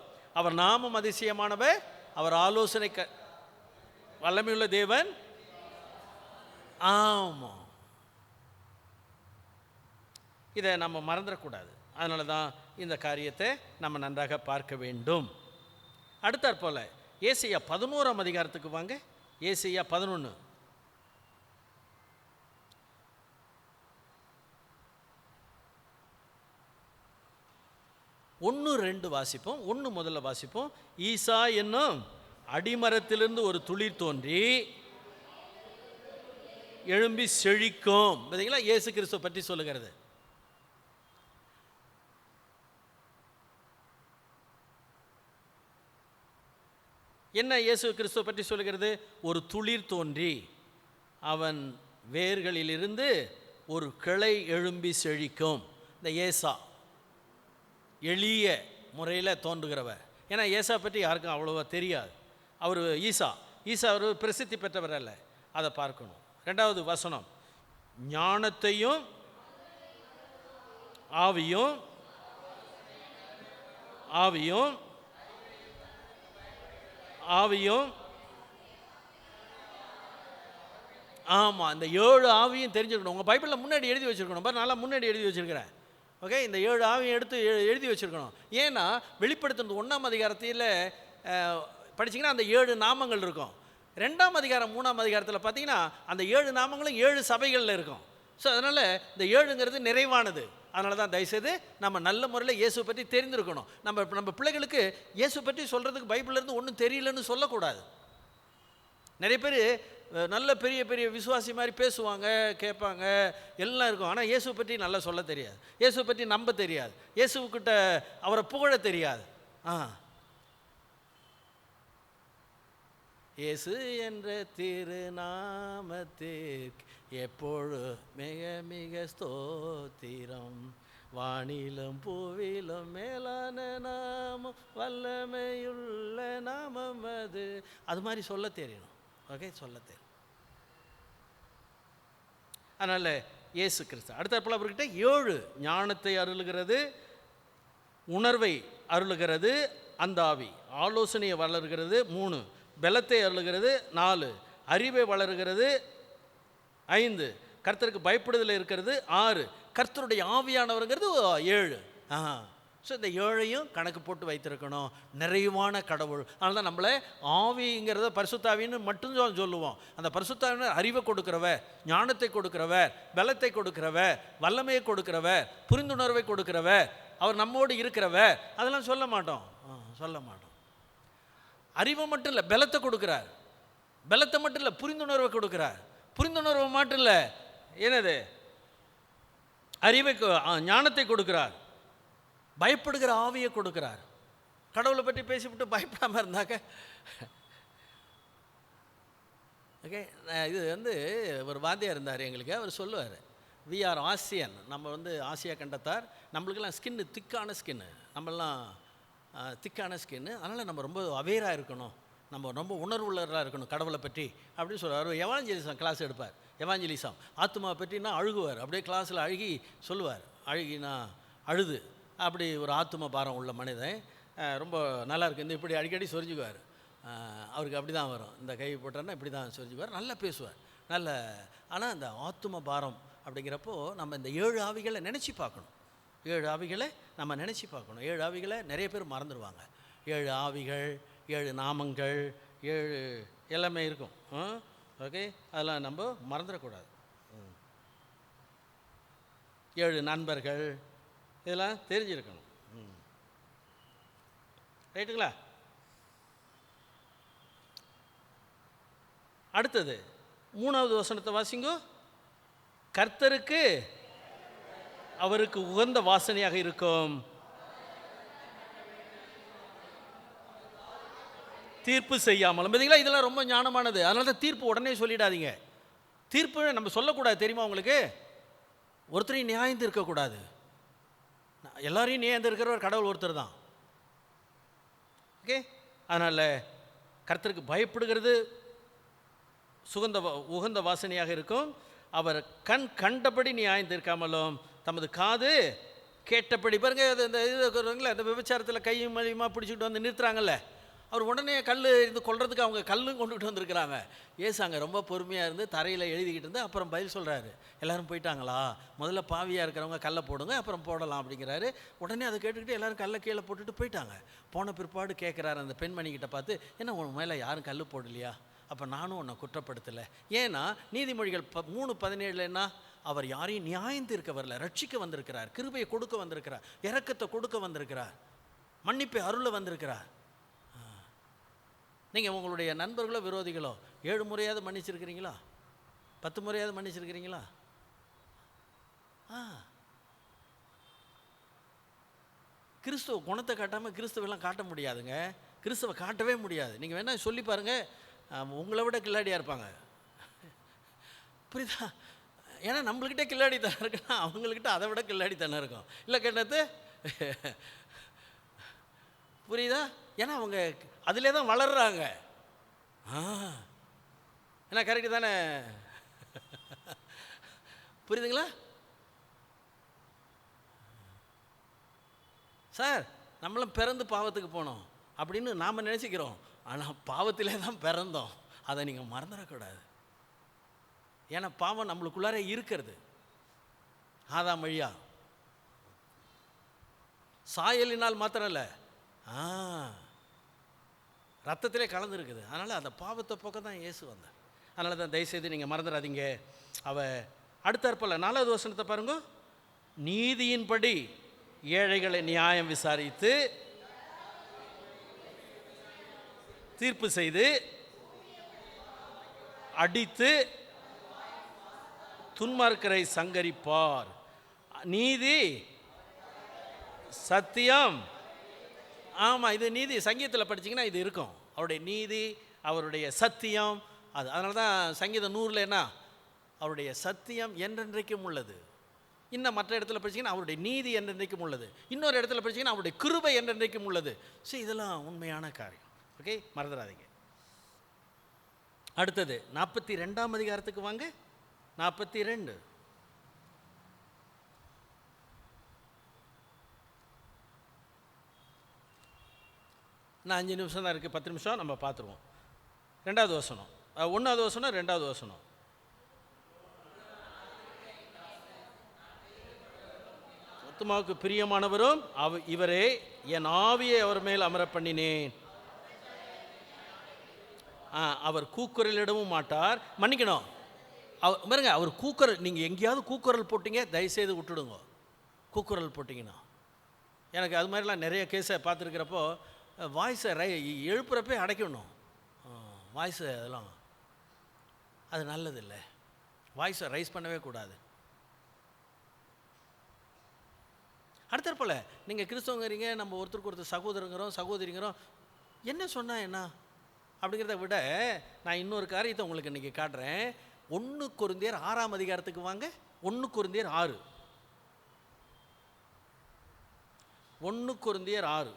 அவர் நாமம் அதிசயமானவர், அவர் ஆலோசனை வல்லமையுள்ள தேவன். ஆமாம், இதை நம்ம மறந்துடக்கூடாது. அதனால தான் இந்த காரியத்தை நம்ம நன்றாக பார்க்க வேண்டும். அடுத்தாற் போல் ஏசாயா 11ஆம் அதிகாரத்துக்கு வாங்க. ஏசாயா 11. 1-2 வாசிப்போம். 1 முதல்ல வாசிப்போம். ஈசா என்னும் அடிமரத்திலிருந்து ஒரு துளிர் தோன்றி எழும்பி செழிக்கும். பார்த்தீங்களா? இயேசு கிறிஸ்துவ பற்றி சொல்லுகிறது. என்ன இயேசு கிறிஸ்துவ பற்றி சொல்லுகிறது? ஒரு துளிர் தோன்றி அவன் வேர்களிலிருந்து ஒரு கிளை எழும்பி செழிக்கும். இந்த ஏசா எளிய முறையில் தோன்றுகிறவர். ஏன்னா ஏசா பற்றி யாருக்கும் அவ்வளோவா தெரியாது. அவர் ஈசா ஒரு பிரசித்தி பெற்றவர் அல்ல. அதை பார்க்கணும். 2வது வசனம், ஞானத்தையும் ஆவியும் ஆமாம், இந்த 7 ஆவியும் தெரிஞ்சுக்கணும். உங்கள் பைபிளில் முன்னாடி எழுதி வச்சுருக்கணும். நல்லா முன்னாடி எழுதி வச்சுருக்கிறேன். ஓகே, இந்த 7 ஆவியும் எடுத்து எழுதி வச்சுருக்கணும். ஏன்னா வெளிப்படுத்தினது 1ஆம் அதிகாரத்தில் படிச்சிங்கன்னா அந்த 7 நாமங்கள் இருக்கும். 2ஆம் அதிகாரம் 3ஆம் அதிகாரத்தில் பார்த்தீங்கன்னா அந்த 7 நாமங்களும் 7 சபைகளில் இருக்கும். ஸோ அதனால் இந்த 7ங்கிறது நிறைவானது. அதனால தான் தயவுசெய்து நம்ம நல்ல முறையில் இயேசு பற்றி தெரிந்திருக்கணும். நம்ம பிள்ளைகளுக்கு இயேசு பற்றி சொல்கிறதுக்கு பைபிள்லேருந்து ஒன்றும் தெரியலன்னு சொல்லக்கூடாது. நிறைய பேர் நல்ல பெரிய பெரிய விசுவாசி மாதிரி பேசுவாங்க, கேட்பாங்க, எல்லாம் இருக்கும். ஆனால் இயேசுவை பற்றி நல்லா சொல்ல தெரியாது, இயேசுவை பற்றி நம்ப தெரியாது, இயேசுக்கிட்ட அவரை புகழ தெரியாது. இயேசு என்ற திருநாமத்திற்கு எப்பொழு மிக மிக ஸ்தோத்திரம், வானிலும் பூவிலும் மேலான நாமம், வல்லமையுள்ள நாமம் அது. அது மாதிரி சொல்ல தெரியணும். ஓகே, சொல்ல தெரியும். அதனால் இயேசு கிறிஸ்து அடுத்த அவர்கிட்ட 7 ஞானத்தை அருளுகிறது, உணர்வை அருளுகிறது அந்த ஆவி, ஆலோசனையை வளர்கிறது 3, பலத்தை அருளுகிறது 4, அறிவை வளர்கிறது 5, கர்த்தருக்கு பயப்படுதல் இருக்கிறது 6, கர்த்தருடைய ஆவியானவருங்கிறது 7. ஸோ இந்த 7ஐயும் கணக்கு போட்டு வைத்திருக்கணும். நிறைவான கடவுள். அதனால தான் நம்மளை ஆவிங்கிறத பரிசுத்தாவின்னு மட்டும் சொல்லுவோம். அந்த பரிசுத்தாவினர் அறிவை கொடுக்கிறவர், ஞானத்தை கொடுக்கிறவர், பலத்தை கொடுக்கிறவர், வல்லமையை கொடுக்கிறவர், புரிந்துணர்வை கொடுக்கிறவர், அவர் நம்மோடு இருக்கிறவர், அதெல்லாம் சொல்ல மாட்டோம். அறிவை மட்டும் இல்லை, பலத்தை கொடுக்கிறார். பலத்தை மட்டும் இல்லை, புரிந்துணர்வை கொடுக்கிறார். புரிந்துணர்வை மட்டும் இல்லை, என்னது, அறிவை, ஞானத்தை கொடுக்கிறார். பயப்படுகிற ஆவியை கொடுக்கிறார். கடவுளை பற்றி பேசிவிட்டு பயப்படாமல் இருந்தாக்க, ஓகே. இது ஒரு வாத்தியார் இருந்தார் எங்களுக்கு. அவர் சொல்லுவார், வி ஆர் ஆசியன், நம்ம ஆசியா கண்டத்தார், நம்மளுக்கெல்லாம் ஸ்கின்னு திக்கான ஸ்கின்னு, நம்மளாம் திக்கான ஸ்கின்னு. அதனால் நம்ம ரொம்ப அவேராக இருக்கணும், நம்ம ரொம்ப உணர்வுள்ளராக இருக்கணும் கடவுளை பற்றி அப்படின்னு சொல்லுவார். அவர் எவாஞ்சலிசம் கிளாஸ் எடுப்பார். எவாஞ்சலிசம் ஆத்மா பற்றினா அழுகுவார். அப்படியே கிளாஸில் அழுகி சொல்லுவார், அழுகினா அழுது. அப்படி ஒரு ஆத்ம பாரம் உள்ள மனிதன், ரொம்ப நல்லா இருக்குது. இப்படி அடிக்கடி சொரிஞ்சுக்குவார். அவருக்கு அப்படி தான் வரும், இந்த கை போட்டோன்னா இப்படி தான் சொரிஞ்சுக்குவார். நல்லா பேசுவார், நல்ல. ஆனால் அந்த ஆத்ம பாரம் அப்படிங்கிறப்போ நம்ம இந்த 7 ஆவிகளை நினச்சி பார்க்கணும். 7 ஆவிகளை நம்ம நினச்சி பார்க்கணும். 7 ஆவிகளை நிறைய பேர் மறந்துடுவாங்க. 7 ஆவிகள், 7 நாமங்கள், 7 எல்லாமே இருக்கும். ஓகே, அதெல்லாம் நம்ம மறந்துடக்கூடாது. 7 நண்பர்கள், இதெல்லாம் தெரிஞ்சிருக்கணும். ரைட்டுங்களா? அடுத்தது 3வது வசனத்தை வாசிங்கோ. கர்த்தருக்கு அவருக்கு உகந்த வாசனையாக இருக்கும், தீர்ப்பு செய்யாமலும். பார்த்தீங்களா, இதெல்லாம் ரொம்ப ஞானமானது. அதனால தான் தீர்ப்பு உடனே சொல்லிடாதீங்க. தீர்ப்பு நம்ம சொல்லக்கூடாது, தெரியுமா உங்களுக்கு? ஒருத்தரையும் நியாயம் இருக்கக்கூடாது. எல்லாரையும் நியாயம் இருக்கிறவர் கடவுள் ஒருத்தர் தான். ஓகே, அதனால் கர்த்தருக்கு பயப்படுகிறது உகந்த வாசனையாக இருக்கும். அவர் கண்டபடி நியாயம் தீர்க்காமலும் தமது காது கேட்டபடி. பாருங்க, இந்த இது இருக்கிறவங்கள அந்த விபச்சாரத்தில் கையும் மலியுமா பிடிச்சிக்கிட்டு வந்து நிறுத்துறாங்கல்ல, அவர் உடனே கல் இருந்து கொள்றதுக்கு அவங்க கல்லும் கொண்டுகிட்டு வந்திருக்கிறாங்க. ஏசாங்க ரொம்ப பொறுமையாக இருந்து தரையில் எழுதிக்கிட்டு இருந்து அப்புறம் பதில் சொல்கிறாரு. எல்லோரும் போயிட்டாங்களா, முதல்ல பாவியாக இருக்கிறவங்க கல்லை போடுங்க, அப்புறம் போடலாம் அப்படிங்கிறாரு. உடனே அதை கேட்டுக்கிட்டு எல்லோரும் கல்லை கீழே போட்டுட்டு போயிட்டாங்க. போன பிற்பாடு கேட்குறாரு அந்த பெண்மணிக்கிட்ட பார்த்து, என்ன உன் மேலே யாரும் கல் போடலையா? அப்போ நானும் உன்னை குற்றப்படுத்தலை. ஏன்னா நீதிமொழிகள் 3:17 என்ன, அவர் யாரையும் நியாயம் தீர்க்க வரல, ரட்சிக்க வந்திருக்கிறார், கிருபையை கொடுக்க வந்திருக்கிறார், இரக்கத்தை கொடுக்க வந்திருக்கிறார், மன்னிப்பை அருள வந்திருக்கிறார். நீங்கள் உங்களுடைய நண்பர்களோ விரோதிகளோ 7 முறையாவது மன்னிச்சிருக்கிறீங்களா? 10 முறையாவது மன்னிச்சிருக்கிறீங்களா? கிறிஸ்துவ குணத்தை காட்டாமல் கிறிஸ்துவெல்லாம் காட்ட முடியாதுங்க. கிறிஸ்துவை காட்டவே முடியாது. நீங்கள் வேணால் சொல்லி பாருங்கள், உங்களை விட கில்லாடியாக இருப்பாங்க. புரியுதா? ஏன்னா நம்மள்கிட்ட கில்லாடித்தனம் இருக்குன்னா அவங்கக்கிட்ட அதை விட கில்லாடித்தனம் இருக்கும். இல்லை கேட்டது புரியுதா? ஏன்னா அவங்க அதிலே தான் வளர்றாங்க. ஏன்னா கரெக்டு தானே? புரியுதுங்களா சார்? நம்மளும் பிறந்து பாவத்துக்கு போனோம் அப்படின்னு நாம் நினச்சிக்கிறோம். ஆனால் பாவத்திலே தான் பிறந்தோம். அதை நீங்கள் மறந்துடக்கூடாது. ஏன்னா பாவம் நம்மளுக்குள்ளார இருக்கிறது. ஆதாம் வழியா சாயலினால் மாத்திரம் இல்லை, ரத்தத்திலே கலந்துருக்குது. அதனால் அந்த பாவத்தை போக்க தான் இயேசு வந்தார். அதனால தான் தயவுசெய்து நீங்கள் மறந்துடாதீங்க. அடுத்தாற்போல் 4வது வசனத்தை பாருங்க. நீதியின்படி ஏழைகளை நியாயம் விசாரித்து தீர்ப்பு செய்து அடித்து துன்மார்க்கரை சங்கரிப்பார். நீதி சத்தியம். ஆமாம், இது நீதி. சங்கீதத்தில் படிச்சிங்கன்னா இது இருக்கும். அவருடைய நீதி, அவருடைய சத்தியம். அதனால தான் சங்கீதம் 100 என்ன, அவருடைய சத்தியம் என்றென்றைக்கும் உள்ளது. இன்னும் மற்ற இடத்துல படிச்சிங்கன்னா அவருடைய நீதி என்றென்றைக்கும் உள்ளது. இன்னொரு இடத்துல படிச்சிங்கன்னா அவருடைய கிருபை என்றென்றைக்கும் உள்ளது. ஸோ இதெல்லாம் உண்மையான காரியம். ஓகே, மறந்துடாதீங்க. அடுத்தது 42ஆம் அதிகாரத்துக்கு வாங்க. 42. நான் 5 நிமிஷம் தான் இருக்குது, 10 நிமிஷம் நம்ம பார்த்துருவோம். 2வது வசனம், 1வது வசனம், 2வது வசனம். ஆத்துமாவுக்கு பிரியமானவரும் இவரே, என் ஆவியை அவர் மேல் அமர பண்ணினேன். அவர் கூக்குரலிடவும் மாட்டார். மன்னிக்கணும், பாருங்க, அவர் கூக்குரல். நீங்கள் எங்கேயாவது கூக்குரல் போட்டிங்க, தயவுசெய்து விட்டுடுங்க. கூக்குரல் போட்டிங்கன்னா, எனக்கு அது மாதிரிலாம் நிறைய கேஸை பார்த்துருக்கிறப்போ வாய்ஸை எழுப்புறப்பே அடைக்கணும். வாய்ஸை அதெல்லாம் அது நல்லதில்லை. வாய்ஸை ரைஸ் பண்ணவே கூடாது. அடுத்த போல் நீங்கள் கிறிஸ்தவங்கிறீங்க, நம்ம ஒருத்தருக்கு ஒருத்தர் சகோதரங்கிறோம், சகோதரிங்கிறோம். என்ன சொன்னால் என்ன அப்படிங்கிறத விட நான் இன்னொரு காரியத்தை உங்களுக்கு இன்றைக்கி காட்டுறேன். 1 கொரிந்தியர் 6ஆம் அதிகாரத்துக்கு வாங்க. 1 கொரிந்தியர் 6. 1 கொரிந்தியர் 6.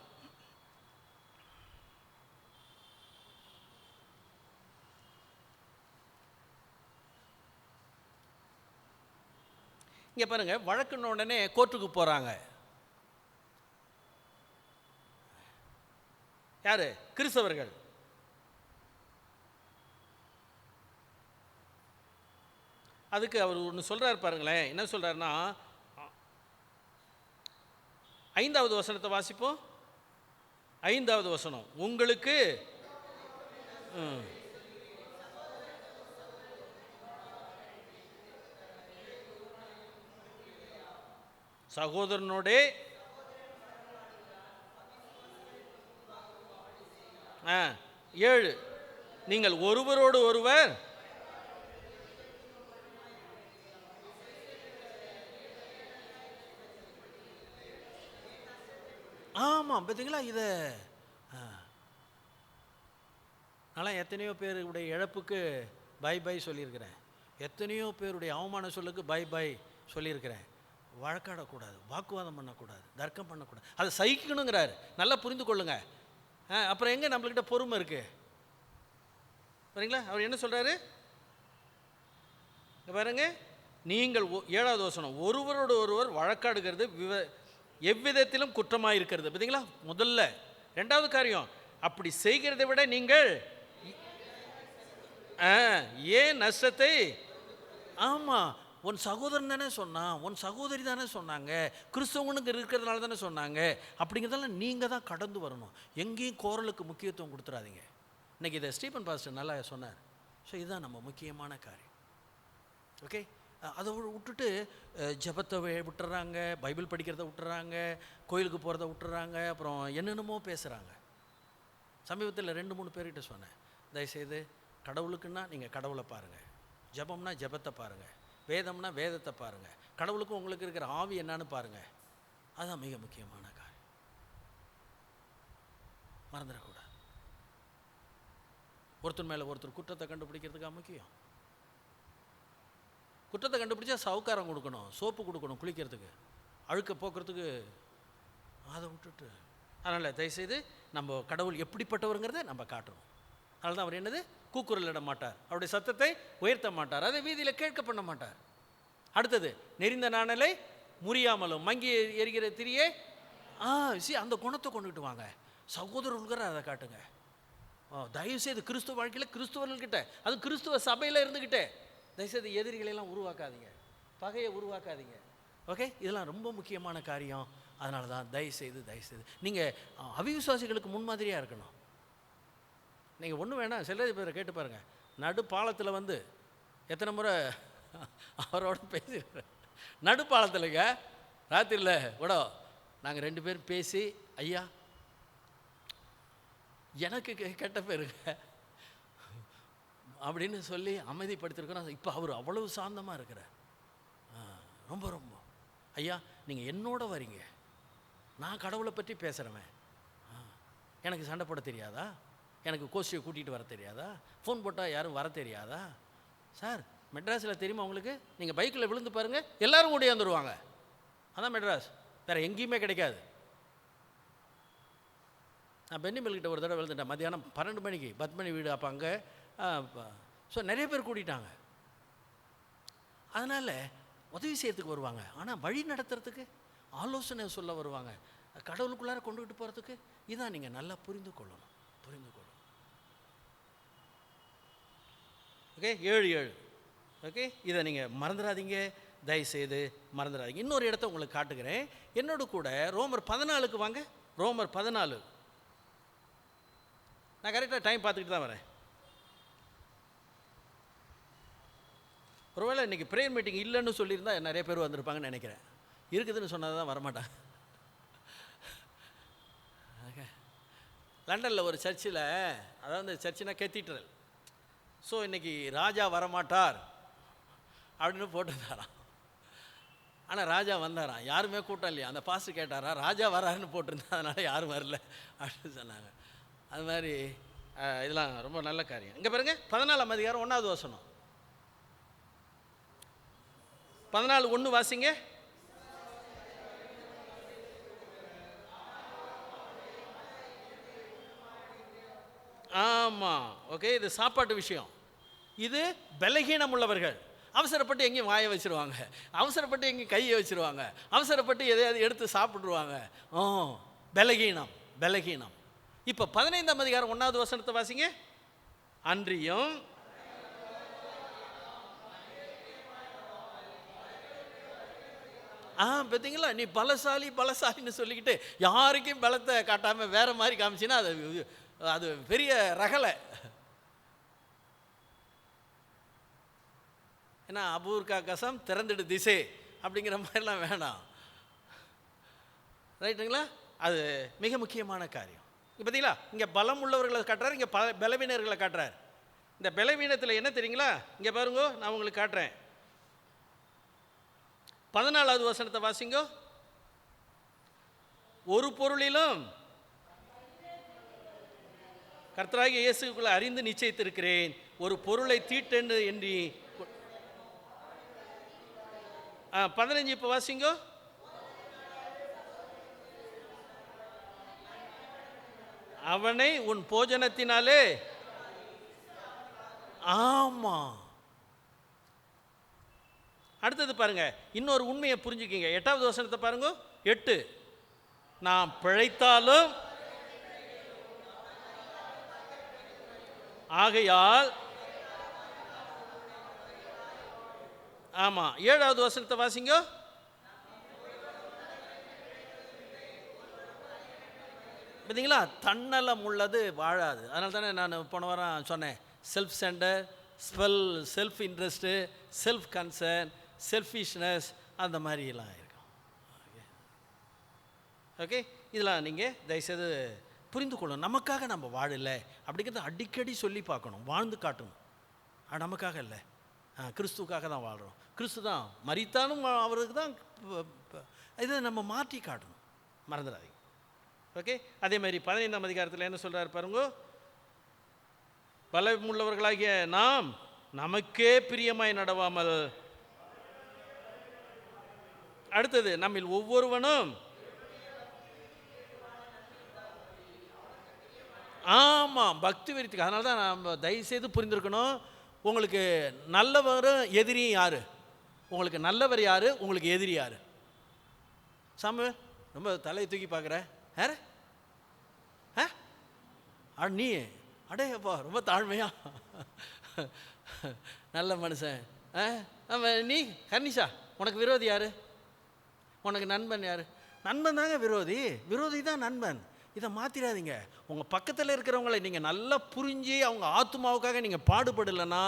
இங்கே பாருங்கள், வழக்குன உடனே கோர்ட்டுக்கு போகிறாங்க. யார்? கிறிஸ்தவர்கள். அதுக்கு அவர் ஒன்று சொல்கிறார் பாருங்களேன். என்ன சொல்கிறாருன்னா, 5வது வசனத்தை வாசிப்போம். 5வது வசனம், உங்களுக்கு சகோதரனோடே 7 நீங்கள் ஒருவரோடு ஒருவர் ஆமாம், பார்த்தீங்களா? இதை நான் எத்தனையோ பேருடைய இழப்புக்கு பை பை சொல்லியிருக்கிறேன். எத்தனையோ பேருடைய அவமான சொல்லுக்கு பை பை சொல்லியிருக்கிறேன். வழக்காடக்கூடாது, வாக்குவாதம் பண்ணக்கூடாது, தர்க்கம் பண்ணக்கூடாது, அதை சகிக்கணுங்கிறாரு. நல்லா புரிந்து கொள்ளுங்க. அப்புறம் எங்கே நம்மள்கிட்ட பொறுமை இருக்குது? சரிங்களா? அவர் என்ன சொல்கிறாரு பாருங்க. நீங்கள் 7வது வசனம், ஒருவரோடு ஒருவர் வழக்காடுகிறது எவ்விதத்திலும் குற்றமாக இருக்கிறது. பார்த்தீங்களா? முதல்ல. 2வது காரியம், அப்படி செய்கிறதை விட நீங்கள் ஏன் நஷ்டத்தை? ஆமாம், உன் சகோதரன் தானே சொன்னான், உன் சகோதரி தானே சொன்னாங்க, கிறிஸ்தவனுக்கு இருக்கிறதுனால தானே சொன்னாங்க. அப்படிங்கிறதெல்லாம் நீங்கள் தான் கடந்து வரணும். எங்கேயும் கோரலுக்கு முக்கியத்துவம் கொடுத்துடாதீங்க. இன்றைக்கி இதை ஸ்டீபன் பாஸ்டர் நல்லா சொன்னார். ஸோ இதுதான் நம்ம முக்கியமான காரியம். ஓகே, அதை விட்டுட்டு ஜபத்தை விட்டுறாங்க, பைபிள் படிக்கிறத விட்டுறாங்க, கோயிலுக்கு போகிறத விட்டுறாங்க, அப்புறம் என்னென்னமோ பேசுகிறாங்க. சமீபத்தில் 2-3 பேர்கிட்ட சொன்னேன், தயவுசெய்து கடவுளுக்குன்னா நீங்கள் கடவுளை பாருங்கள், ஜபம்னா ஜபத்தை பாருங்கள், வேதம்னா வேதத்தை பாருங்கள், கடவுளுக்கும் உங்களுக்கு இருக்கிற ஆவி என்னான்னு பாருங்கள். அதுதான் மிக முக்கியமான காரியம். மறந்துடக்கூடாது. ஒருத்தர் மேலே ஒருத்தர் குற்றத்தை கண்டுபிடிக்கிறதுக்காக முக்கியம். குற்றத்தை கண்டுபிடிச்சா சவுக்காரம் கொடுக்கணும், சோப்பு கொடுக்கணும் குளிக்கிறதுக்கு, அழுக்க போக்குறதுக்கு. அதை விட்டுட்டு அதனால் தயவுசெய்து நம்ம கடவுள் எப்படிப்பட்டவருங்கிறத நம்ம காட்டணும். அதனால தான் அவர் என்னது, கூக்குரலிட மாட்டார், அவருடைய சத்தத்தை உயர்த்த மாட்டார், அதை வீதியில் கேட்க பண்ண மாட்டார். அடுத்தது, நெறிந்த நாணலை முறியாமலும் மங்கி எரிகிற திரியே. அந்த குணத்தை கொண்டுகிட்டு வாங்க. சகோதரர்களுக்கு அதை காட்டுங்க. தயவுசெய்து கிறிஸ்துவ வாழ்க்கையில் கிறிஸ்துவர்கள்கிட்ட, அது கிறிஸ்துவ சபையில் இருந்துக்கிட்டே தயவுசெய்து எதிரிகளெல்லாம் உருவாக்காதீங்க, பகையை உருவாக்காதீங்க. ஓகே, இதெல்லாம் ரொம்ப முக்கியமான காரியம். அதனால தான் தயவுசெய்து நீங்கள் அவிசுவாசிகளுக்கு முன்மாதிரியாக இருக்கணும். நீங்கள் ஒன்றும் வேணாம், சில பேரை கேட்டு பாருங்கள். நடு பாலத்தில் வந்து எத்தனை முறை அவரோட பேசிடுறேன். நடு பாலத்தில்ங்க, ராத்திரியில் கூட நாங்கள் 2 பேரும் பேசி, ஐயா எனக்கு கெட்ட பேருங்க, அப்படின்னு சொல்லி அமைதிப்படுத்திருக்கிறோம். இப்போ அவர் அவ்வளவு சாந்தமாக இருக்கிறார். ரொம்ப ரொம்ப ஐயா, நீங்கள் என்னோட வரீங்க, நான் கடவுளை பற்றி பேசுகிறவன், எனக்கு சண்டை போட தெரியாதா? எனக்கு கோஷ்டியை கூட்டிகிட்டு வர தெரியாதா? ஃபோன் போட்டால் யாரும் வர தெரியாதா? சார், மெட்ராஸில் தெரியுமா உங்களுக்கு? நீங்கள் பைக்கில் விழுந்து பாருங்கள், எல்லோரும் கூடியாந்துருவாங்க. அதான் மெட்ராஸ், வேறு எங்கேயுமே கிடைக்காது. நான் பென்னிமல்கிட்ட ஒரு தடவை விழுந்துட்டேன். மத்தியானம் 12 மணிக்கு, 10 மணி வீடு அப்போ அங்கே. ஸோ நிறைய பேர் கூட்டிட்டாங்க. அதனால் உதவி செய்யறதுக்கு வருவாங்க, ஆனால் வழி நடத்துறதுக்கு, ஆலோசனை சொல்ல வருவாங்க, கடவுளுக்குள்ளார கொண்டுகிட்டு போகிறதுக்கு. இதான் நீங்கள் நல்லா புரிந்து கொள்ளணும். ஓகே, 7:7. ஓகே, இதை நீங்கள் மறந்துடாதீங்க, தயவுசெய்து மறந்துடாதீங்க. இன்னொரு இடத்த உங்களுக்கு காட்டுகிறேன். என்னோட கூட ரோமர் 14க்கு வாங்க. ரோமர் 14. நான் கரெக்டாக டைம் பார்த்துக்கிட்டு தான் வரேன். ஒருவேளை இன்றைக்கி ப்ரேயர் மீட்டிங் இல்லைன்னு சொல்லியிருந்தா நிறைய பேர் வந்திருப்பாங்கன்னு நினைக்கிறேன். இருக்குதுன்னு சொன்னது தான் வரமாட்டாங்க. லண்டனில் ஒரு சர்ச்சில், அதாவது சர்ச்சினா கெத்தீட்ரல். ஸோ இன்றைக்கி ராஜா வரமாட்டார் அப்படின்னு போட்டிருந்தாராம். ஆனால் ராஜா வந்தாராம். யாருமே கூட்டம் இல்லையா. அந்த பாஸ்டர் கேட்டாரா, ராஜா வராருன்னு போட்டிருந்தா, அதனால் யாரும் வரல அப்படின்னு சொன்னாங்க. அது மாதிரி இதெல்லாம் ரொம்ப நல்ல காரியம். இங்கே பாருங்க, 14ஆம் அதிகாரம் 1வது வசனம். 14:1 வாசிங்க. ஆமாம், ஓகே. இது சாப்பாட்டு விஷயம். இது பலகீனம் உள்ளவர்கள் அவசரப்பட்டு எங்கேயும் வாயை வச்சுருவாங்க, அவசரப்பட்டு எங்கேயும் கையை வச்சுருவாங்க, அவசரப்பட்டு எதையாவது எடுத்து சாப்பிட்ருவாங்க. பலகீனம். இப்போ 15ஆம் அதிகாரம் 1வது வசனத்தை வாசிங்க. அன்றியும் பார்த்தீங்களா, நீ பலசாலின்னு சொல்லிக்கிட்டு யாருக்கும் பலத்தை காட்டாமல் வேற மாதிரி காமிச்சின்னா அது பெரிய ரகலை. ஏன்னா அபூர்கா கசம் திறந்துடு திசை அப்படிங்கிற மாதிரிலாம் வேணாம். ரைட்டுங்களா? அது மிக முக்கியமான காரியம். பார்த்தீங்களா, இங்கே பலம் உள்ளவர்களை காட்டுறாரு, இங்கே பலவீனர்களை காட்டுறாரு. இந்த பலவீனத்தில் என்ன தெரியுங்களா, இங்கே பாருங்க, நான் உங்களுக்கு காட்டுறேன். 14வது வசனத்தை வாசிங்க. ஒரு பொருளிலும் கர்த்தராகிய இயேசுக்குள்ள அறிந்து நிச்சயித்திருக்கிறேன், ஒரு பொருளை தீட்டென்று எண்ணி. 15 இப்போ வாசிங்க. அவனை உன் போஜனத்தினாலே. ஆமா, அடுத்தது பாருங்க, இன்னொரு உண்மையை புரிஞ்சுக்கிங்க. 8வது வசனத்தை பாருங்க. 8, நாம் பிழைத்தாலும் ஆகையால். ஆமா, 7வது வசனத்தை வாசிங்க. பார்த்தீங்களா, தன்னலம் உள்ளது வாழாது. அதனால தானே நான் போன வாரம் சொன்னேன், self centre, self interest, self concern, selfishness, அந்த மாதிரிலாம் இருக்கும். ஓகே, இதெல்லாம் நீங்கள் தயவுசெய்து புரிந்து கொள்ளணும். நமக்காக நம்ம வாழலை அப்படிங்கிறத அடிக்கடி சொல்லி பார்க்கணும், வாழ்ந்து காட்டணும். நமக்காக இல்லை, கிறிஸ்துக்காக தான் வாழ்கிறோம். கிறிஸ்து தான் மரித்தாலும் அவருக்கு தான். இதை நம்ம மாற்றி காட்டணும், மறந்துடாதீங்க. ஓகே, அதே மாதிரி 15ஆம் அதிகாரத்தில் என்ன சொல்கிறார் பாருங்க. பலமுள்ளவர்களாகிய நாம் நமக்கே பிரியமாய் நடவாமல். அடுத்தது, நம்மில் ஒவ்வொருவனும். ஆமாம், பக்தி வெறித்துக்கு. அதனால தான் நம்ம தயவுசெய்து புரிந்திருக்கணும். உங்களுக்கு நல்லவரும் எதிரியும் யார்? உங்களுக்கு நல்லவர் யார், உங்களுக்கு எதிரி யார்? சாமு ரொம்ப தலையை தூக்கி பார்க்குற யார்? நீ அடே அப்பா, ரொம்ப தாழ்மையா, நல்ல மனுஷன். நீ கர்னிஷா, உனக்கு விரோதி யார்? உனக்கு நண்பன் யார்? நண்பன் தாங்க விரோதி, விரோதி தான் நண்பன். இதை மாற்றிடாதீங்க. உங்கள் பக்கத்தில் இருக்கிறவங்களை நீங்கள் நல்லா புரிஞ்சு அவங்க ஆத்மாவுக்காக நீங்கள் பாடுபடலைன்னா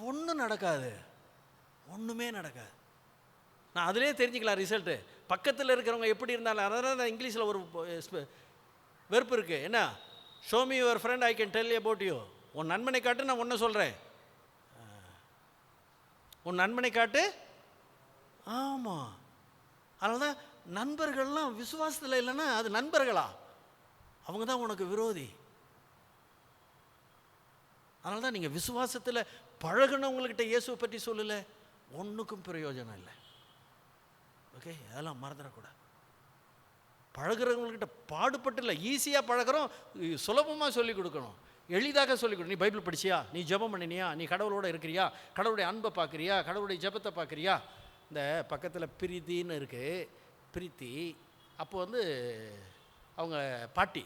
ஒன்றும் நடக்காது, ஒன்றுமே நடக்காது. நான் அதிலே தெரிஞ்சுக்கலாம் ரிசல்ட்டு. பக்கத்தில் இருக்கிறவங்க எப்படி இருந்தாலும், அதாவது இங்கிலீஷில் ஒரு வெறுப்பு இருக்குது, என்ன? Show me your friend, I can tell about you. உன் நண்பனை காட்டு, நான் ஒன்று சொல்கிறேன், உன் நண்பனை காட்டு. ஆமாம், அதனால தான் நண்பர்கள்லாம் விசுவாசத்தில் இல்லைன்னா அது நண்பர்களா? அவங்க தான் உனக்கு விரோதி. அதனால தான் நீங்கள் விசுவாசத்தில் பழகினவங்கக்கிட்ட இயேசுவை பற்றி சொல்லலை, ஒன்றுக்கும் பிரயோஜனம் இல்லை. ஓகே, அதெல்லாம் மறந்துடக்கூடாது. பழகிறவங்கக்கிட்ட பாடுபட்டு இல்லை, ஈஸியாக பழகிறோம், சுலபமாக சொல்லிக் கொடுக்கணும், எளிதாக சொல்லிக் கொடுக்கணும். நீ பைபிள் படிச்சியா, நீ ஜெபம் பண்ணினியா, நீ கடவுளோடு இருக்கிறியா, கடவுளுடைய அன்பை பார்க்குறியா, கடவுளுடைய ஜெபத்தை பார்க்குறியா. இந்த பக்கத்தில் பிரீத்தின்னு இருக்குது, பிரீத்தி. அப்போ அவங்க பாட்டி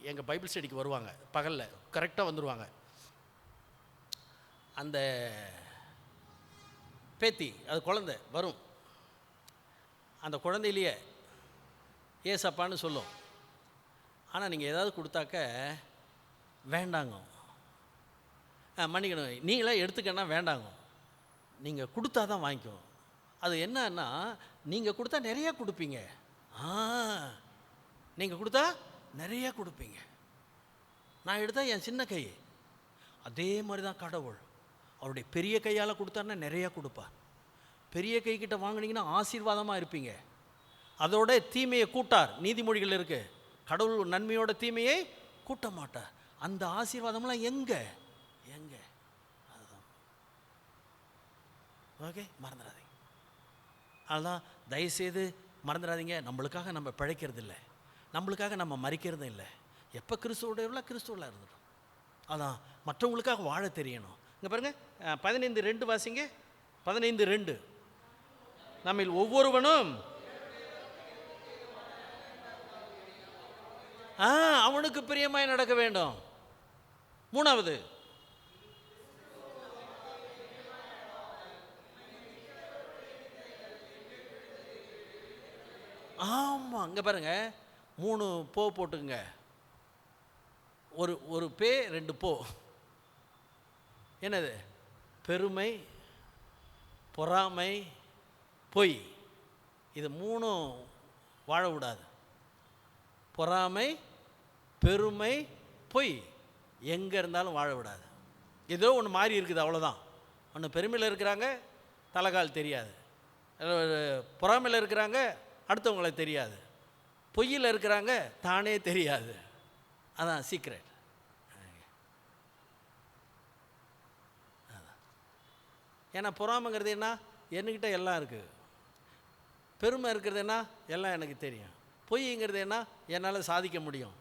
எங்கள் பைபிள் ஸ்டடிக்கு வருவாங்க, பகலில் கரெக்டாக வந்துடுவாங்க. அந்த பேத்தி, அது குழந்தை வரும், அந்த குழந்தையிலேயே ஏசப்பான்னு சொல்லும். ஆனால் நீங்கள் ஏதாவது கொடுத்தாக்க வேண்டாங்க, மன்னிக்கணும், நீங்களே எடுத்துக்கன்னா வேண்டாங்க, நீங்கள் கொடுத்தா தான் வாங்கிக்குவோம். அது என்னன்னா, நீங்கள் கொடுத்தா நிறையா கொடுப்பீங்க, நீங்கள் கொடுத்தா நிறையா கொடுப்பீங்க. நான் எடுத்தால் என் சின்ன கை, அதே மாதிரி தான் கடவுள் அவருடைய பெரிய கையால் கொடுத்தாருன்னா நிறையா கொடுப்பார். பெரிய கைக்கிட்ட வாங்கினீங்கன்னா ஆசீர்வாதமாக இருப்பீங்க. அதோட தீமையை கூட்டார், நீதிமொழிகள் இருக்குது, கடவுள் நன்மையோட தீமையை கூட்ட மாட்டார். அந்த ஆசீர்வாதம்லாம் எங்கே? அதுதான். ஓகே, மறந்துடாதீங்க. அதுதான் தயவுசெய்து மறந்துடாதீங்க. நம்மளுக்காக நம்ம பிழைக்கிறது இல்லை, நம்மளுக்காக நம்ம மறிக்கிறதும் இல்லை. எப்போ கிறிஸ்துவோட கிறிஸ்துவில் இருந்துட்டோம். அதான் மற்றவங்களுக்காக வாழ தெரியணும். இங்கே பாருங்கள், 15:2 வாசிங்க. 15:2, நம்மில் ஒவ்வொருவனும் அவனுக்கு பிரியமாய் நடக்க வேண்டும். 3வது, ஆமாம், இங்கே பாருங்க, 3 போ போட்டுங்க, ஒரு பே 2 போ. என்னது? பெருமை, பொறாமை, பொய். இது 3 வாழ விடாது. பொறாமை, பெருமை, பொய் எங்கே இருந்தாலும் வாழ விடாது. ஏதோ ஒன்று மாறி இருக்குது, அவ்வளோதான். ஒன்று பெருமையில் இருக்கிறாங்க, தலைகால் தெரியாது. பொறாமையில் இருக்கிறாங்க, அடுத்தவங்களை தெரியாது. பொய்யில் இருக்கிறாங்க, தானே தெரியாது. அதான் சீக்ரெட். ஏன்னா பொறாமைங்கிறது என்ன? என்கிட்ட எல்லாம் இருக்குது. பெருமை இருக்கிறது என்ன? எல்லாம் எனக்கு தெரியும். பொய்ங்கிறது என்ன? என்னால் சாதிக்க முடியும்.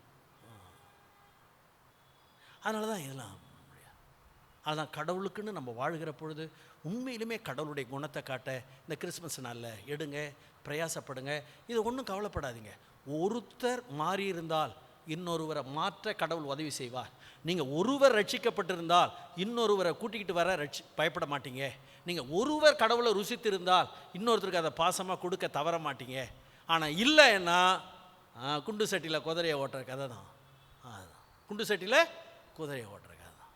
அதனால தான் இதெல்லாம் முடியாது. அதுதான் கடவுளுக்குன்னு நம்ம வாழ்கிற பொழுது உண்மையிலுமே கடவுளுடைய குணத்தை காட்ட இந்த கிறிஸ்மஸ் நாளில் எடுங்க, பிரயாசப்படுங்க. இது ஒன்றும் கவலைப்படாதீங்க. ஒருத்தர் மாறி இருந்தால் இன்னொருவரை மாற்ற கடவுள் உதவி செய்வார். நீங்கள் ஒருவர் ரட்சிக்கப்பட்டிருந்தால் இன்னொருவரை கூட்டிக்கிட்டு வர பயப்பட மாட்டீங்க. நீங்கள் ஒருவர் கடவுளை ருசித்திருந்தால் இன்னொருத்தருக்கு அதை பாசமாக கொடுக்க தவற மாட்டீங்க. ஆனால் இல்லைன்னா குண்டு சட்டியில் குதிரையை ஓட்டுற கதை தான். அதுதான் குண்டு சட்டியில் குதிரையை ஓட்டுற கதை தான்.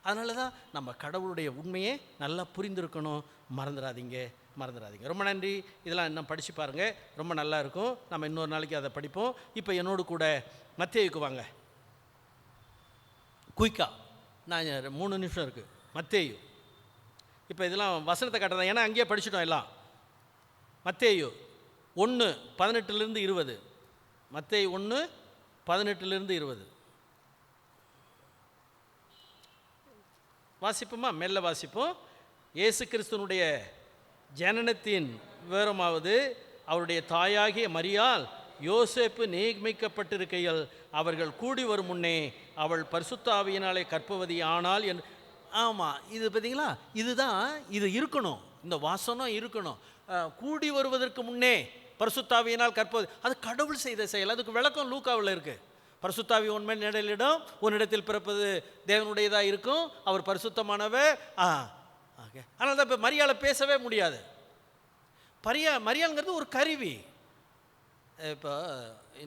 அதனால தான் நம்ம கடவுளுடைய உண்மையை நல்லா புரிந்திருக்கணும். மறந்துடாதீங்க. ரொம்ப நன்றி. இதெல்லாம் இன்னும் படித்து பாருங்கள், ரொம்ப நல்லா இருக்கும். நம்ம இன்னொரு நாளைக்கு அதை படிப்போம். இப்போ என்னோடு கூட மத்தேயுக்கு வாங்க. குயிக்கா, நான் 3 நிமிஷம் இருக்குது. மத்தேயு. இப்போ இதெல்லாம் வசனத்தை காட்டுறதா, ஏன்னா அங்கேயே படிச்சுட்டோம் எல்லாம். மத்தேயு 1:18-20. மத்தேயு 1:18-20 வாசிப்போமா? மெல்ல வாசிப்போம். இயேசு கிறிஸ்துவனுடைய ஜனனத்தின் விவரமாவது, அவருடைய தாயாகிய மரியாள் யோசேப்பு நியமிக்கப்பட்டிருக்கையில் அவர்கள் கூடி வரும் முன்னே அவள் பரிசுத்த ஆவியினாலே கர்ப்பவதி ஆனாள் என்று. ஆமாம், இது பார்த்தீங்களா? இதுதான், இது இருக்கணும், இந்த வாசனம் இருக்கணும். கூடி வருவதற்கு முன்னே பரிசுத்தாவியினால் கற்பது, அது கடவுள் செய்த செயல். அதுக்கு விளக்கம் லூக்காவில் இருக்குது. பரிசுத்தாவி உண்மை நிழலிடம் உன்னிடத்தில் பிறப்பது தேவனுடையதாக இருக்கும், அவர் பரிசுத்தமானவர். ஓகே, அதனால தான் இப்போ மரியாதை பேசவே முடியாது. மரியாதைங்கிறது ஒரு கருவி. இப்போ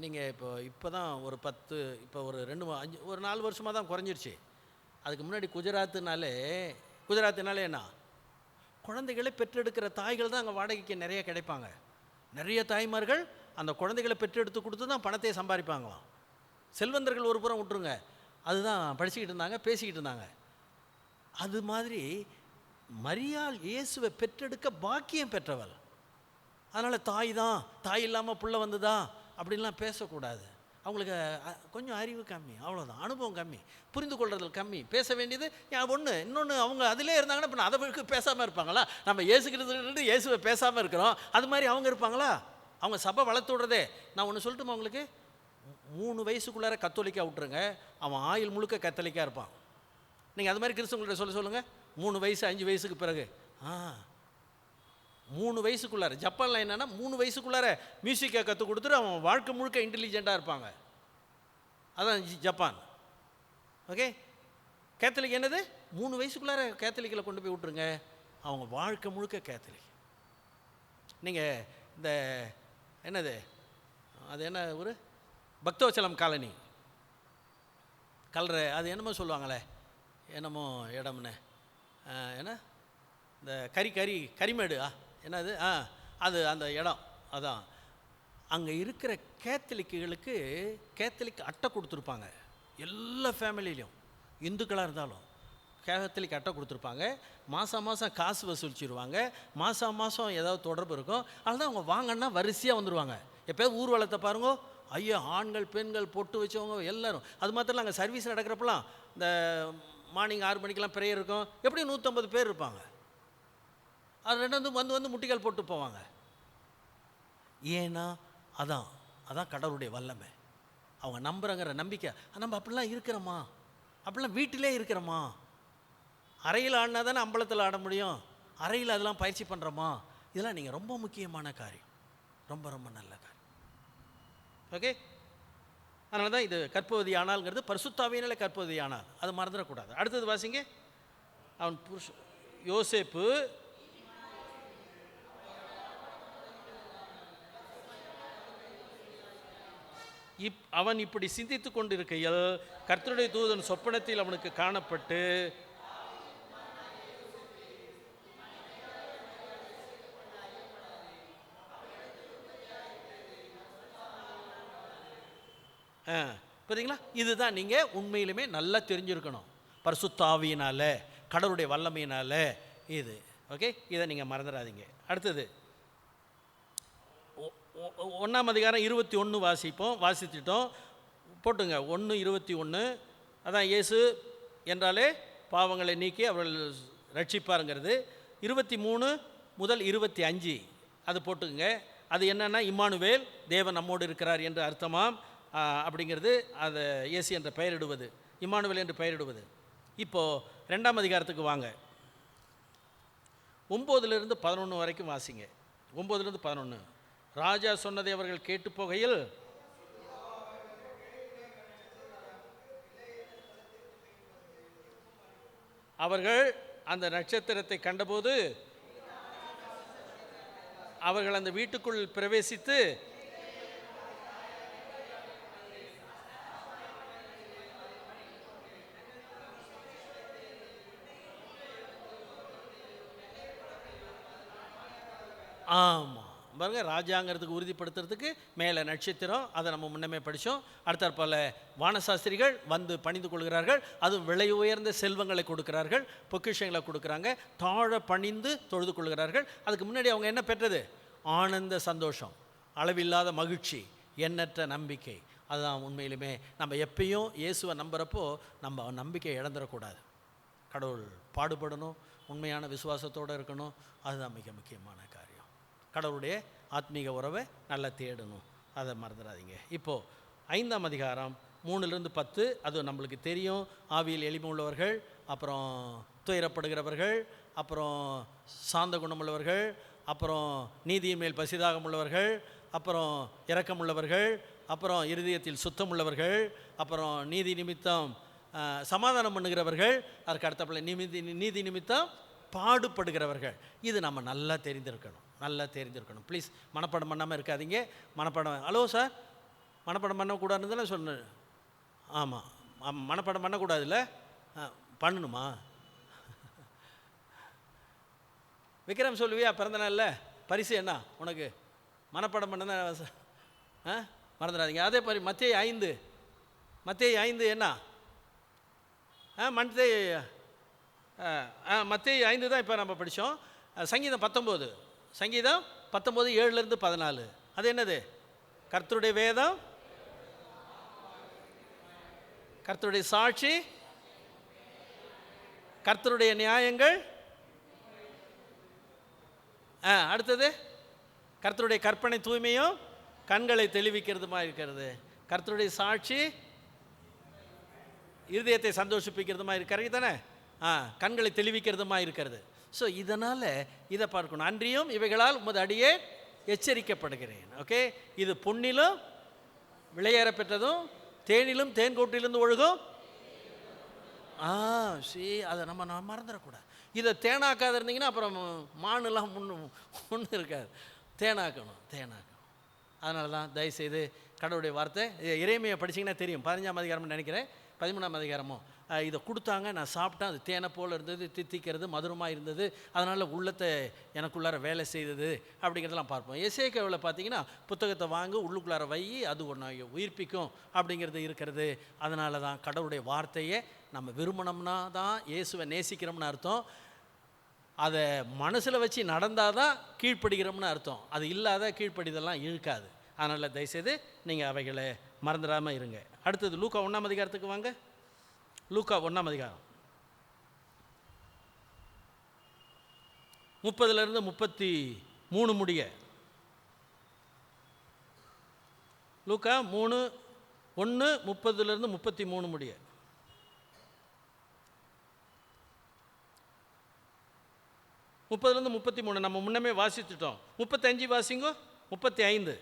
நீங்கள் இப்போ தான் ஒரு 10, இப்போ ஒரு 4 வருஷமாக தான் குறைஞ்சிருச்சு. அதுக்கு முன்னாடி குஜராத்தினாலே என்ன, குழந்தைகளை பெற்றெடுக்கிற தாய்கள் தான் அங்கே வாடகைக்கு நிறைய கிடைப்பாங்க. நிறைய தாய்மார்கள் அந்த குழந்தைகளை பெற்றெடுத்து கொடுத்து தான் பணத்தை சம்பாதிப்பாங்களாம். செல்வந்தர்கள் ஒரு புறம் விட்டுருங்க, அதுதான் படிச்சுக்கிட்டு இருந்தாங்க, பேசிக்கிட்டு இருந்தாங்க. அது மாதிரி மரியாள் இயேசுவை பெற்றெடுக்க பாக்கியம் பெற்றவள். அதனால் தாய் இல்லாமல் புள்ள வந்ததா அப்படின்லாம் பேசக்கூடாது. அவங்களுக்கு கொஞ்சம் அறிவு கம்மி, அவ்வளோதான். அனுபவம் கம்மி, புரிந்து கொள்றதில் கம்மி, பேச வேண்டியது ஒன்று. இன்னொன்று, அவங்க அதிலே இருந்தாங்கன்னா இப்போ அதை பேசாமல் இருப்பாங்களா? நம்ம இயேசுக்கிட்டு இயேசுவை பேசாமல் இருக்கிறோம், அது மாதிரி அவங்க இருப்பாங்களா? அவங்க சபை வளர்த்து விடுறதே. நான் ஒன்று சொல்லட்டுமா உங்களுக்கு? 3 வயசுக்குள்ளார கத்தோலிக்காக விட்டுருங்க, அவன் ஆயுள் முழுக்க கத்தோலிக்காக இருப்பான். நீங்கள் அது மாதிரி கிறிஸ்தவங்கள்ட்ட சொல்லுங்கள். 3 வயசு 5 வயசுக்கு பிறகு 3 வயசுக்குள்ளார, ஜப்பானில் என்னென்னா 3 வயசுக்குள்ளார மியூசிக்கை கற்றுக் கொடுத்துட்டு அவன் வாழ்க்கை முழுக்க இன்டெலிஜெண்ட்டாக இருப்பாங்க. அதான் ஜப்பான். ஓகே, கேத்தலிக் என்னது? 3 வயசுக்குள்ளார கேத்தலிக்கில் கொண்டு போய் விட்ருங்க, அவங்க வாழ்க்கை முழுக்க கேத்தலிக். நீங்கள் இந்த என்னது, அது என்ன ஒரு பக்தவச்சலம் காலனி கல்ற, அது என்னமோ சொல்லுவாங்களே, என்னமோ இடம்னு, என்ன இந்த கரிமேடு என்னது, அது அந்த இடம். அதான் அங்கே இருக்கிற கேத்தலிக்குகளுக்கு கேத்தலிக் அட்டை கொடுத்துருப்பாங்க. எல்லா ஃபேமிலியிலையும், இந்துக்களாக இருந்தாலும் கேத்தலிக் அட்டை கொடுத்துருப்பாங்க. மாதம் காசு வசூலிச்சிடுவாங்க. மாதம் ஏதாவது தொடர்பு இருக்கும். அதுதான் அவங்க வாங்கன்னா வரிசையாக வந்துடுவாங்க. எப்போயாவது ஊர்வலத்தை பாருங்க, ஐயோ, ஆண்கள் பெண்கள் பொட்டு வச்சவங்க எல்லோரும். அது மாத்திரம் அங்கே சர்வீஸ் நடக்கிறப்பெல்லாம் இந்த மார்னிங் 6 மணிக்கெலாம் ப்ரேயர் இருக்கும், எப்படியும் 150 பேர் இருப்பாங்க. அது வந்து முட்டிக்கால் போட்டு போவாங்க. ஏன்னா அதான் கடவுளுடைய வல்லமை. அவங்க நம்புறங்கிற நம்பிக்கை. நம்ம அப்படிலாம் இருக்கிறோமா? அப்படிலாம் வீட்டிலே இருக்கிறோமா? அறையில் ஆடினா தானே அம்பலத்தில் ஆட முடியும். அறையில் அதெல்லாம் பயிற்சி பண்ணுறோமா? இதெல்லாம் நீங்கள் ரொம்ப முக்கியமான காரியம், ரொம்ப ரொம்ப நல்ல காரியம். ஓகே, அதனால தான் இது கற்பவதி ஆனால்ங்கிறது பரிசுத்த ஆவியினாலே கற்பவதி ஆனால், அது மறந்துடக்கூடாது. அடுத்தது வாசிங்க. அவன் யோசேப்பு அவன் இப்படி சிந்தித்து கொண்டிருக்கையில் கர்த்தருடைய தூதன் சொப்பனத்தில் அவனுக்கு காணப்பட்டு, பார்த்தீங்களா? இதுதான் நீங்கள் உண்மையிலுமே நல்லா தெரிஞ்சிருக்கணும். பரிசுத்த ஆவியினால, கடவுளுடைய வல்லமையினால இது. ஓகே, இதை நீங்கள் மறந்துடாதீங்க. அடுத்தது 1ஆம் அதிகாரம் 21 வாசித்துட்டோம். போட்டுங்க 1:21. அதான் இயேசு என்றாலே பாவங்களை நீக்கி அவர்கள் ரட்சிப்பாருங்கிறது. 23 முதல் 25 அது போட்டுங்க. அது என்னென்னா, இம்மானுவேல், தேவன் நம்மோடு இருக்கிறார் என்று அர்த்தமாம் அப்படிங்கிறது. அதை இயேசு என்ற பெயரிடுவது, இம்மானுவேல் என்று பெயரிடுவது. இப்போது 2ஆம் அதிகாரத்துக்கு வாங்க. 9லிருந்து 11 வரைக்கும் வாசிங்க. 9லிருந்து 11. ராஜா சொன்னதை அவர்கள் கேட்டு போகையில் அவர்கள் அந்த நட்சத்திரத்தை கண்டபோது அவர்கள் அந்த வீட்டுக்குள் பிரவேசித்து ஆமாம் பாருங்க, ராஜாங்கிறதுக்கு உறுதிப்படுத்துறதுக்கு மேலே நட்சத்திரம், அதை நம்ம முன்னமே படித்தோம். அடுத்தாற்போல் வானசாஸ்திரிகள் வந்து பணிந்து கொள்கிறார்கள். அதுவும் விலை உயர்ந்த செல்வங்களை கொடுக்கிறார்கள், பொக்கிஷங்களை கொடுக்குறாங்க. தாழ பணிந்து தொழுது கொள்கிறார்கள். அதுக்கு முன்னாடி அவங்க என்ன பெற்றது? ஆனந்த சந்தோஷம், அளவில்லாத மகிழ்ச்சி, எண்ணற்ற நம்பிக்கை. அதுதான் உண்மையிலுமே நம்ம எப்பயும் இயேசுவை நம்புகிறப்போ நம்ம நம்பிக்கை இழந்துடக்கூடாது. கடவுள் பாடுபடணும், உண்மையான விசுவாசத்தோடு இருக்கணும். அதுதான் மிக முக்கியமான காரியம். கடவுளுடைய ஆத்மீக உறவை நல்லா தேடணும், அதை மறந்துடாதீங்க. இப்போது 5ஆம் அதிகாரம் 3லிருந்து 10. அது நம்மளுக்கு தெரியும். ஆவியில் எளிமை உள்ளவர்கள், அப்புறம் துயரப்படுகிறவர்கள், அப்புறம் சாந்த குணமுள்ளவர்கள், அப்புறம் நீதியின் மேல் பசிதாகம் உள்ளவர்கள், அப்புறம் இரக்கமுள்ளவர்கள், அப்புறம் இருதயத்தில் சுத்தம் உள்ளவர்கள், அப்புறம் நீதி நிமித்தம் சமாதானம் பண்ணுகிறவர்கள், அதற்கு அடுத்தப்பல நீதி நிமித்தம் பாடுபடுகிறவர்கள். இது நம்ம நல்லா தெரிந்திருக்கணும். ப்ளீஸ் மனப்பாடம் பண்ணாமல் இருக்காதீங்க. மனப்பாடம், ஹலோ சார், மனப்பாடம் பண்ணக்கூடாதுன்னு தானே சொன்னேன். ஆமாம், மனப்பாடம் பண்ணக்கூடாதுல்ல, பண்ணணுமா? விக்ரம் சொல்லுவியா பிறந்த நாளில் பரிசு என்ன உனக்கு? மனப்பாடம் பண்ண மறந்துடாதீங்க. அதே மாதிரி மத்தேயு 5 என்ன? மத்தேயு மத்தேயு 5 தான் இப்போ நம்ம படித்தோம். சங்கீதம் 19, சங்கீதம் 19 7லேருந்து 14. அது என்னது? கர்த்தருடைய வேதம், கர்த்தருடைய சாட்சி, கர்த்தருடைய நியாயங்கள், அடுத்தது கர்த்தருடைய கற்பனை தூய்மையும் கண்களை தெளிவிக்கிறதுமா இருக்கிறது. கர்த்தருடைய சாட்சி இருதயத்தை சந்தோஷிப்பிக்கிறதுமா இருக்கிறது தானே, கண்களை தெளிவிக்கிறதுமா இருக்கிறது. ஸோ இதனால் இதை பார்க்கணும். அன்றியும் இவைகளால் உமது அடியே எச்சரிக்கப்படுகிறேன். ஓகே, இது பொன்னிலும் விளையேற பெற்றதும் தேனிலும் தேன்கூட்டிலிருந்து ஒழுகும். அதை நம்ம மறந்துடக்கூடாது. இதை தேனாக்காத இருந்தீங்கன்னா அப்புறம் மானுலாம் ஒன்று இருக்காது. தேனாக்கணும். அதனால தான் தயவுசெய்து கடவுளுடைய வார்த்தை, இறைமையை படிச்சிங்கன்னா தெரியும். 15ஆம் அதிகாரம்னு நினைக்கிறேன், 13ஆம் அதிகாரமோ இதை கொடுத்தாங்க. நான் சாப்பிட்டேன், அது தேனை போல் இருந்தது, தித்திக்கிறது, மதுரமாக இருந்தது, அதனால் உள்ளத்தை எனக்குள்ளார வேலை செய்தது அப்படிங்கிறதெல்லாம் பார்ப்போம். எசேக்கியேலில் பார்த்தீங்கன்னா புத்தகத்தை வாங்க உள்ளுக்குள்ளார வை, அது ஒன்று உயிர்ப்பிக்கும் அப்படிங்கிறது இருக்கிறது. அதனால தான் கடவுளுடைய வார்த்தையை நம்ம விரும்பணும்னா தான் இயேசுவை நேசிக்கிறோம்னு அர்த்தம். அதை மனசில் வச்சு நடந்தால் தான் கீழ்ப்படுகிறோம்னு அர்த்தம். அது இல்லாத கீழ்ப்படிதெல்லாம் இழுக்காது. அதனால் தயவுசெய்து நீங்கள் அவைகளை மறந்துடாமல் இருங்க. அடுத்தது லூக்கா 1ஆம் அதிகாரத்துக்கு வாங்க. லூக்கா 1ஆம் அதிகாரம் 30லேருந்து 33 முடிய. லூக்கா 3:1 30லேருந்து 33 முடிய. முப்பதுலேருந்து 33 நம்ம முன்னமே வாசித்துட்டோம். 35 வாசிங்கோ. 35.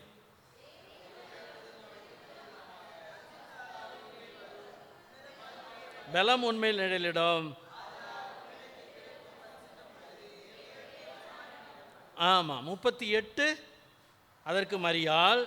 பலம் உண்மையில் நிழலிடும். ஆமாம். 38 அதற்கு மரியாள்.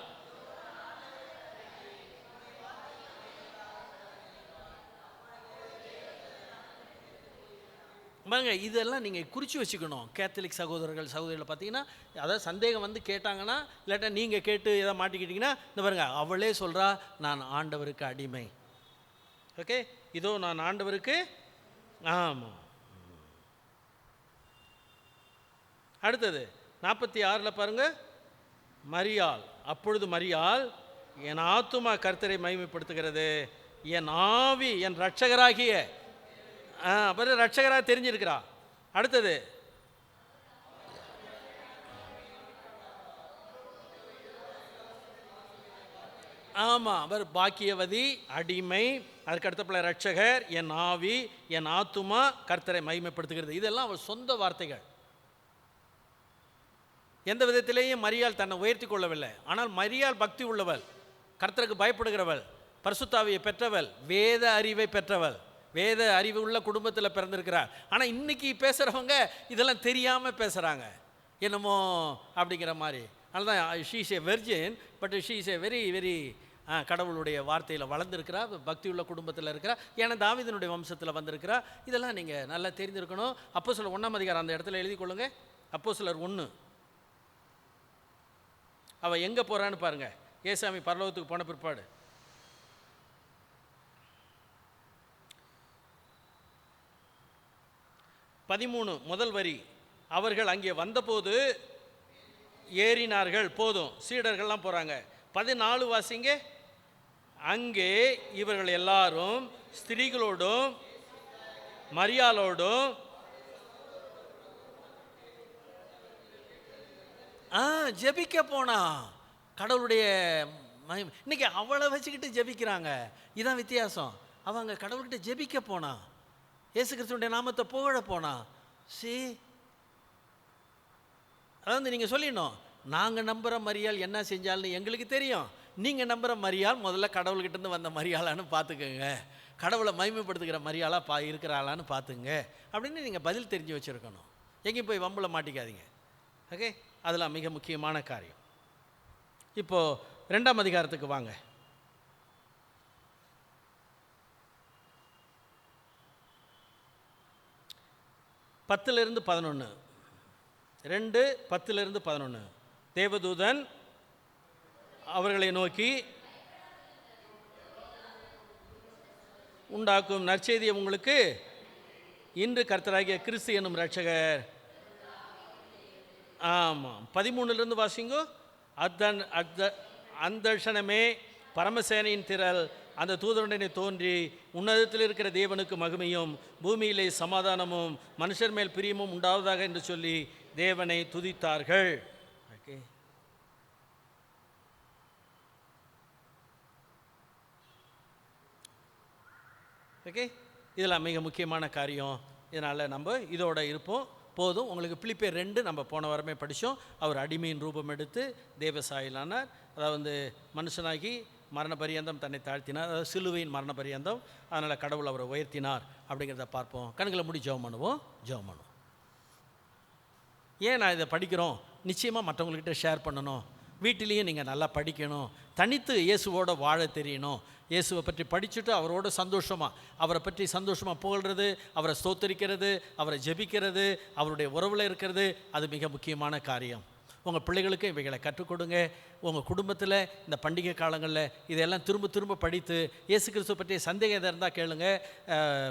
பாருங்க, இதெல்லாம் நீங்கள் குறித்து வச்சுக்கணும். கேத்தலிக் சகோதரிகளை பார்த்தீங்கன்னா, அதாவது சந்தேகம் வந்து கேட்டாங்கன்னா, இல்லாட்டா நீங்கள் கேட்டு எதை மாட்டிக்கிட்டிங்கன்னா, இந்த பாருங்க, அவளே சொல்கிறா நான் ஆண்டவருக்கு அடிமை. ஓகே, இதோ நான் ஆண்டவருக்கு. ஆமாம். அடுத்தது 46 பாருங்க. மரியாள், அப்பொழுது மரியாள், என் ஆத்துமா கர்த்தரை மகிமைப்படுத்துகிறது, என் ஆவி என் இரட்சகராகிய ரட்சகராக தெரிஞ்சிருக்கிறா. அடுத்தது ஆமாம், அவர் பாக்கியவதி, அடிமை, அதுக்கு அடுத்தப்பல ரட்சகர், என் ஆவி என் ஆத்துமா கர்த்தரை மகிமைப்படுத்துகிறது. இதெல்லாம் அவள் சொந்த வார்த்தைகள். எந்த விதத்திலேயும் மரியாள் தன்னை உயர்த்தி கொள்ளவில்லை. ஆனால் மரியாள் பக்தி உள்ளவள், கர்த்தருக்கு பயப்படுகிறவள், பரிசுத்தாவியை பெற்றவள், வேத அறிவை பெற்றவள், வேத அறிவு உள்ள குடும்பத்தில் பிறந்திருக்கிறார். ஆனால் இன்றைக்கி பேசுகிறவங்க இதெல்லாம் தெரியாமல் பேசுகிறாங்க என்னமோ அப்படிங்கிற மாதிரி. அதனால தான் she is a virgin, but she is a very very கடவுளுடைய வார்த்தையில் வளர்ந்துருக்கிறா, பக்தி உள்ள குடும்பத்தில் இருக்கிறா, ஏன்னா தாவீதினுடைய வம்சத்தில் வந்திருக்கிறா. இதெல்லாம் நீங்கள் நல்லா தெரிஞ்சிருக்கணும். அப்போஸ்தலர் 1ஆம் அதிகாரம் அந்த இடத்துல எழுதி கொள்ளுங்க. அப்போஸ்தலர் 1. அவள் எங்கே போகிறான்னு பாருங்கள். ஏசாமி பரலோகத்துக்கு போன பிற்பாடு 13 முதல் வரி. அவர்கள் அங்கே வந்தபோது ஏறினார்கள். போதும், சீடர்கள்லாம் போகிறாங்க. 14 வாசிங்க. அங்கே இவர்கள் எல்லாரும் ஸ்திரீகளோடும் மரியாளோடும் ஜெபிக்க போனா. கடவுளுடைய இன்னைக்கு அவளை வச்சுக்கிட்டு ஜெபிக்கிறாங்க. இதான் வித்தியாசம். அவங்க கடவுள்கிட்ட ஜெபிக்க போனா, இயேசு கிறிஸ்துவினுடைய நாமத்தை புகழ போனா. அதாவது நீங்கள் சொல்லிடணும், நாங்கள் நம்புகிற மரியாள் என்ன செஞ்சால்னு எங்களுக்கு தெரியும், நீங்கள் நம்புகிற மரியாள் முதல்ல கடவுள்கிட்டேருந்து வந்த மரியாளான்னு பார்த்துக்கோங்க, கடவுளை மகிமைப்படுத்துகிற மரியாளாக இருக்கிறாளான்னு பார்த்துங்க அப்படின்னு நீங்கள் பதில் தெரிஞ்சு வச்சுருக்கணும். எங்கேயும் போய் வம்பில் மாட்டிக்காதீங்க. ஓகே, அதெல்லாம் மிக முக்கியமான காரியம். இப்போது 2ஆம் அதிகாரத்துக்கு வாங்க. 10-11. 2:10-11. தேவதூதன் அவர்களை நோக்கி உண்டாக்கும் நற்செய்தியை உங்களுக்கு இன்று கர்த்தராகிய கிறிஸ்து என்னும் இரட்சகர். ஆமாம், 13 வாசிங்கோ. அந்த க்ஷணமே பரமசேனையின் திரள் அந்த தூதருடனே தோன்றி, உன்னதத்தில் இருக்கிற தேவனுக்கு மகிமையும் பூமியிலே சமாதானமும் மனுஷர் மேல் பிரியமும் உண்டாவதாக என்று சொல்லி தேவனை துதித்தார்கள். ஓகே, ஓகே, இதெல்லாம் மிக முக்கியமான காரியம். இதனால் நம்ம இதோட இருப்போம். போதும். உங்களுக்கு பிலிப்பியர் 2 நம்ம போன வாரமே படித்தோம். அவர் அடிமையின் ரூபம் எடுத்து தேவசாயிலானார். அதாவது மனுஷனாகி மரண பரியந்தம் தன்னை தாழ்த்தினார். அதாவது சிலுவையின் மரண பரியந்தம். அதனால் கடவுள் அவரை உயர்த்தினார் அப்படிங்கிறத பார்ப்போம். கண்களை மூடி ஜெபம் பண்ணுவோம். ஏன் நான் இதை படிக்கிறோம்? நிச்சயமாக மற்றவங்கள்கிட்ட ஷேர் பண்ணணும். வீட்டிலையும் நீங்கள் நல்லா படிக்கணும். தனித்து இயேசுவோட வாழ தெரியணும். இயேசுவை பற்றி படிச்சுட்டு அவரோட சந்தோஷமாக, அவரை பற்றி சந்தோஷமாக புகழ்கிறது, அவரை ஸ்தோத்தரிக்கிறது, அவரை ஜெபிக்கிறது, அவருடைய உறவில் இருக்கிறது, அது மிக முக்கியமான காரியம். உங்கள் பிள்ளைகளுக்கு இவைகளை கற்றுக் கொடுங்க. உங்கள் குடும்பத்தில் இந்த பண்டிகை காலங்களில் இதையெல்லாம் திரும்ப திரும்ப படித்து இயேசு கிறிஸ்துவை பற்றிய சந்தேகம் எதாக இருந்தால் கேளுங்க.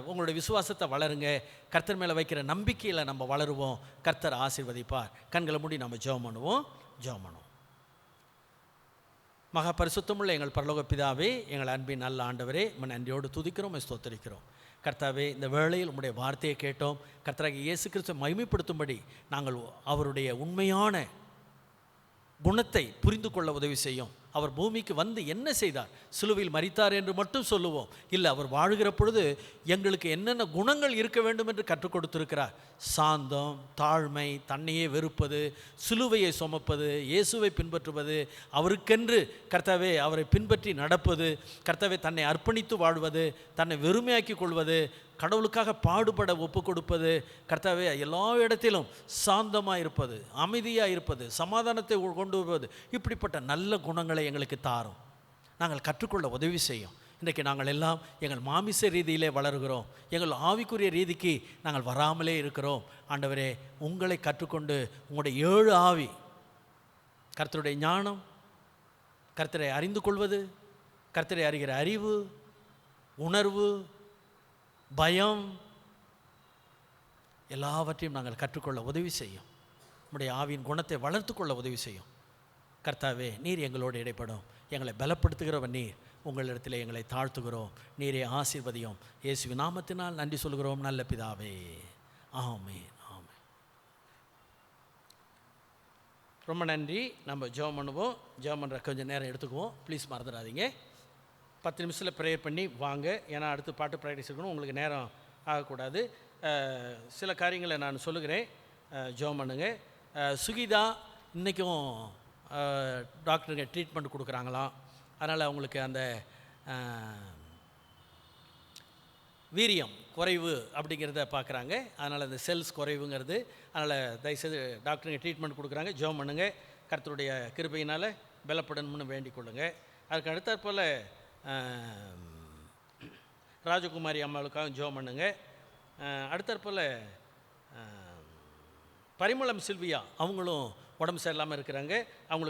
உங்களுடைய விசுவாசத்தை வளருங்க. கர்த்தர் மேலே வைக்கிற நம்பிக்கையில் நம்ம வளருவோம். கர்த்தர் ஆசீர்வதிப்பார். கண்களை மூடி நம்ம ஜெபம் பண்ணுவோம். மகா பரிசுத்தமுள்ள எங்கள் பரலோக பிதாவே, எங்கள் அன்பின் நல்ல ஆண்டவரே, நன்றியோடு துதிக்கிறோம், ஸ்தோத்தரிக்கிறோம். கர்த்தாவே, இந்த வேளையில் உம்முடைய வார்த்தையை கேட்டோம். கர்த்தராகிய இயேசு கிறிஸ்துவை மகிமைப்படுத்தும்படி நாங்கள் அவருடைய உண்மையான குணத்தை புரிந்து கொள்ள உதவி செய்யும். அவர் பூமிக்கு வந்து என்ன செய்தார்? சிலுவையில் மரித்தார் என்று மட்டும் சொல்லுவோம். இல்லை, அவர் வாழுகிற பொழுது எங்களுக்கு என்னென்ன குணங்கள் இருக்க வேண்டும் என்று கற்றுக் கொடுத்திருக்கிறார். சாந்தம், தாழ்மை, தன்னையே வெறுப்பது, சிலுவையை சுமப்பது, இயேசுவை பின்பற்றுவது, அவருக்கென்று கர்த்தாவே அவரை பின்பற்றி நடப்பது, கர்த்தாவே தன்னை அர்ப்பணித்து வாழ்வது, தன்னை வெறுமையாக்கி கொள்வது, கடவுளுக்காக பாடுபட ஒப்பு கொடுப்பது, கர்த்தாவே எல்லா இடத்திலும் சாந்தமாக இருப்பது, அமைதியாக இருப்பது, சமாதானத்தை கொண்டு வருவது, இப்படிப்பட்ட நல்ல குணங்களை எங்களுக்கு தாரும். நாங்கள் கற்றுக்கொள்ள உதவி செய்யும். இன்றைக்கு நாங்கள் எல்லாம் எங்கள் மாமிச ரீதியிலே வளர்கிறோம். எங்கள் ஆவிக்குரிய ரீதிக்கு நாங்கள் வராமலே இருக்கிறோம். ஆண்டவரே, உங்களை கற்றுக்கொண்டு உங்களுடைய 7 ஆவி, கர்த்தருடைய ஞானம், கர்த்தரை அறிந்து கொள்வது, கர்த்தரை அறிகிற அறிவு, உணர்வு, பயம், எல்லாவற்றையும் நாங்கள் கற்றுக்கொள்ள உதவி செய்யும். நம்முடைய ஆவியின் குணத்தை வளர்த்து கொள்ள உதவி செய்யும். கர்த்தாவே, நீர் எங்களோடு இடைப்படும். எங்களை பலப்படுத்துகிறவன் நீர். உங்களிடத்தில் எங்களை தாழ்த்துகிறோம். நீரே ஆசீர்வதியும். இயேசுவின் நாமத்தினால் நன்றி சொல்கிறோம் நல்ல பிதாவே. ஆமென். ரொம்ப நன்றி. நம்ம ஜெபம் பண்ணுவோம். ஜெபம் பண்ணுற கொஞ்சம் நேரம் எடுத்துக்குவோம். ப்ளீஸ் மறந்துடாதீங்க. 10 நிமிஷத்தில் ப்ரேயர் பண்ணி வாங்க. ஏன்னா அடுத்து பாட்டு ப்ராக்டிஸ் இருக்கணும். உங்களுக்கு நேரம் ஆகக்கூடாது. சில காரியங்களை நான் சொல்லுகிறேன். ஜெபம் பண்ணுங்க. சுகிதா இன்றைக்கும் டாக்டருங்க ட்ரீட்மெண்ட் கொடுக்குறாங்களாம். அதனால் அவங்களுக்கு அந்த வீரியம் குறைவு அப்படிங்கிறத பார்க்குறாங்க. அதனால் அந்த செல்ஸ் குறைவுங்கிறது. அதனால் தயவுசெய்து டாக்டருங்க ட்ரீட்மெண்ட் கொடுக்குறாங்க. ஜெபம் பண்ணுங்க. கர்த்தருடைய கிருபையினால் பலப்படணும்னு வேண்டிக் கொள்ளுங்க. அதுக்கு அடுத்தாற்போல் ராஜகுமாரி அம்மாவுக்காக ஜெபம் பண்ணுங்க. அடுத்தாற்போல் பரிமளம் சில்வியா அவங்களும் உடம்பு சரியில்லாமல் இருக்கிறாங்க. அவங்களுக்கு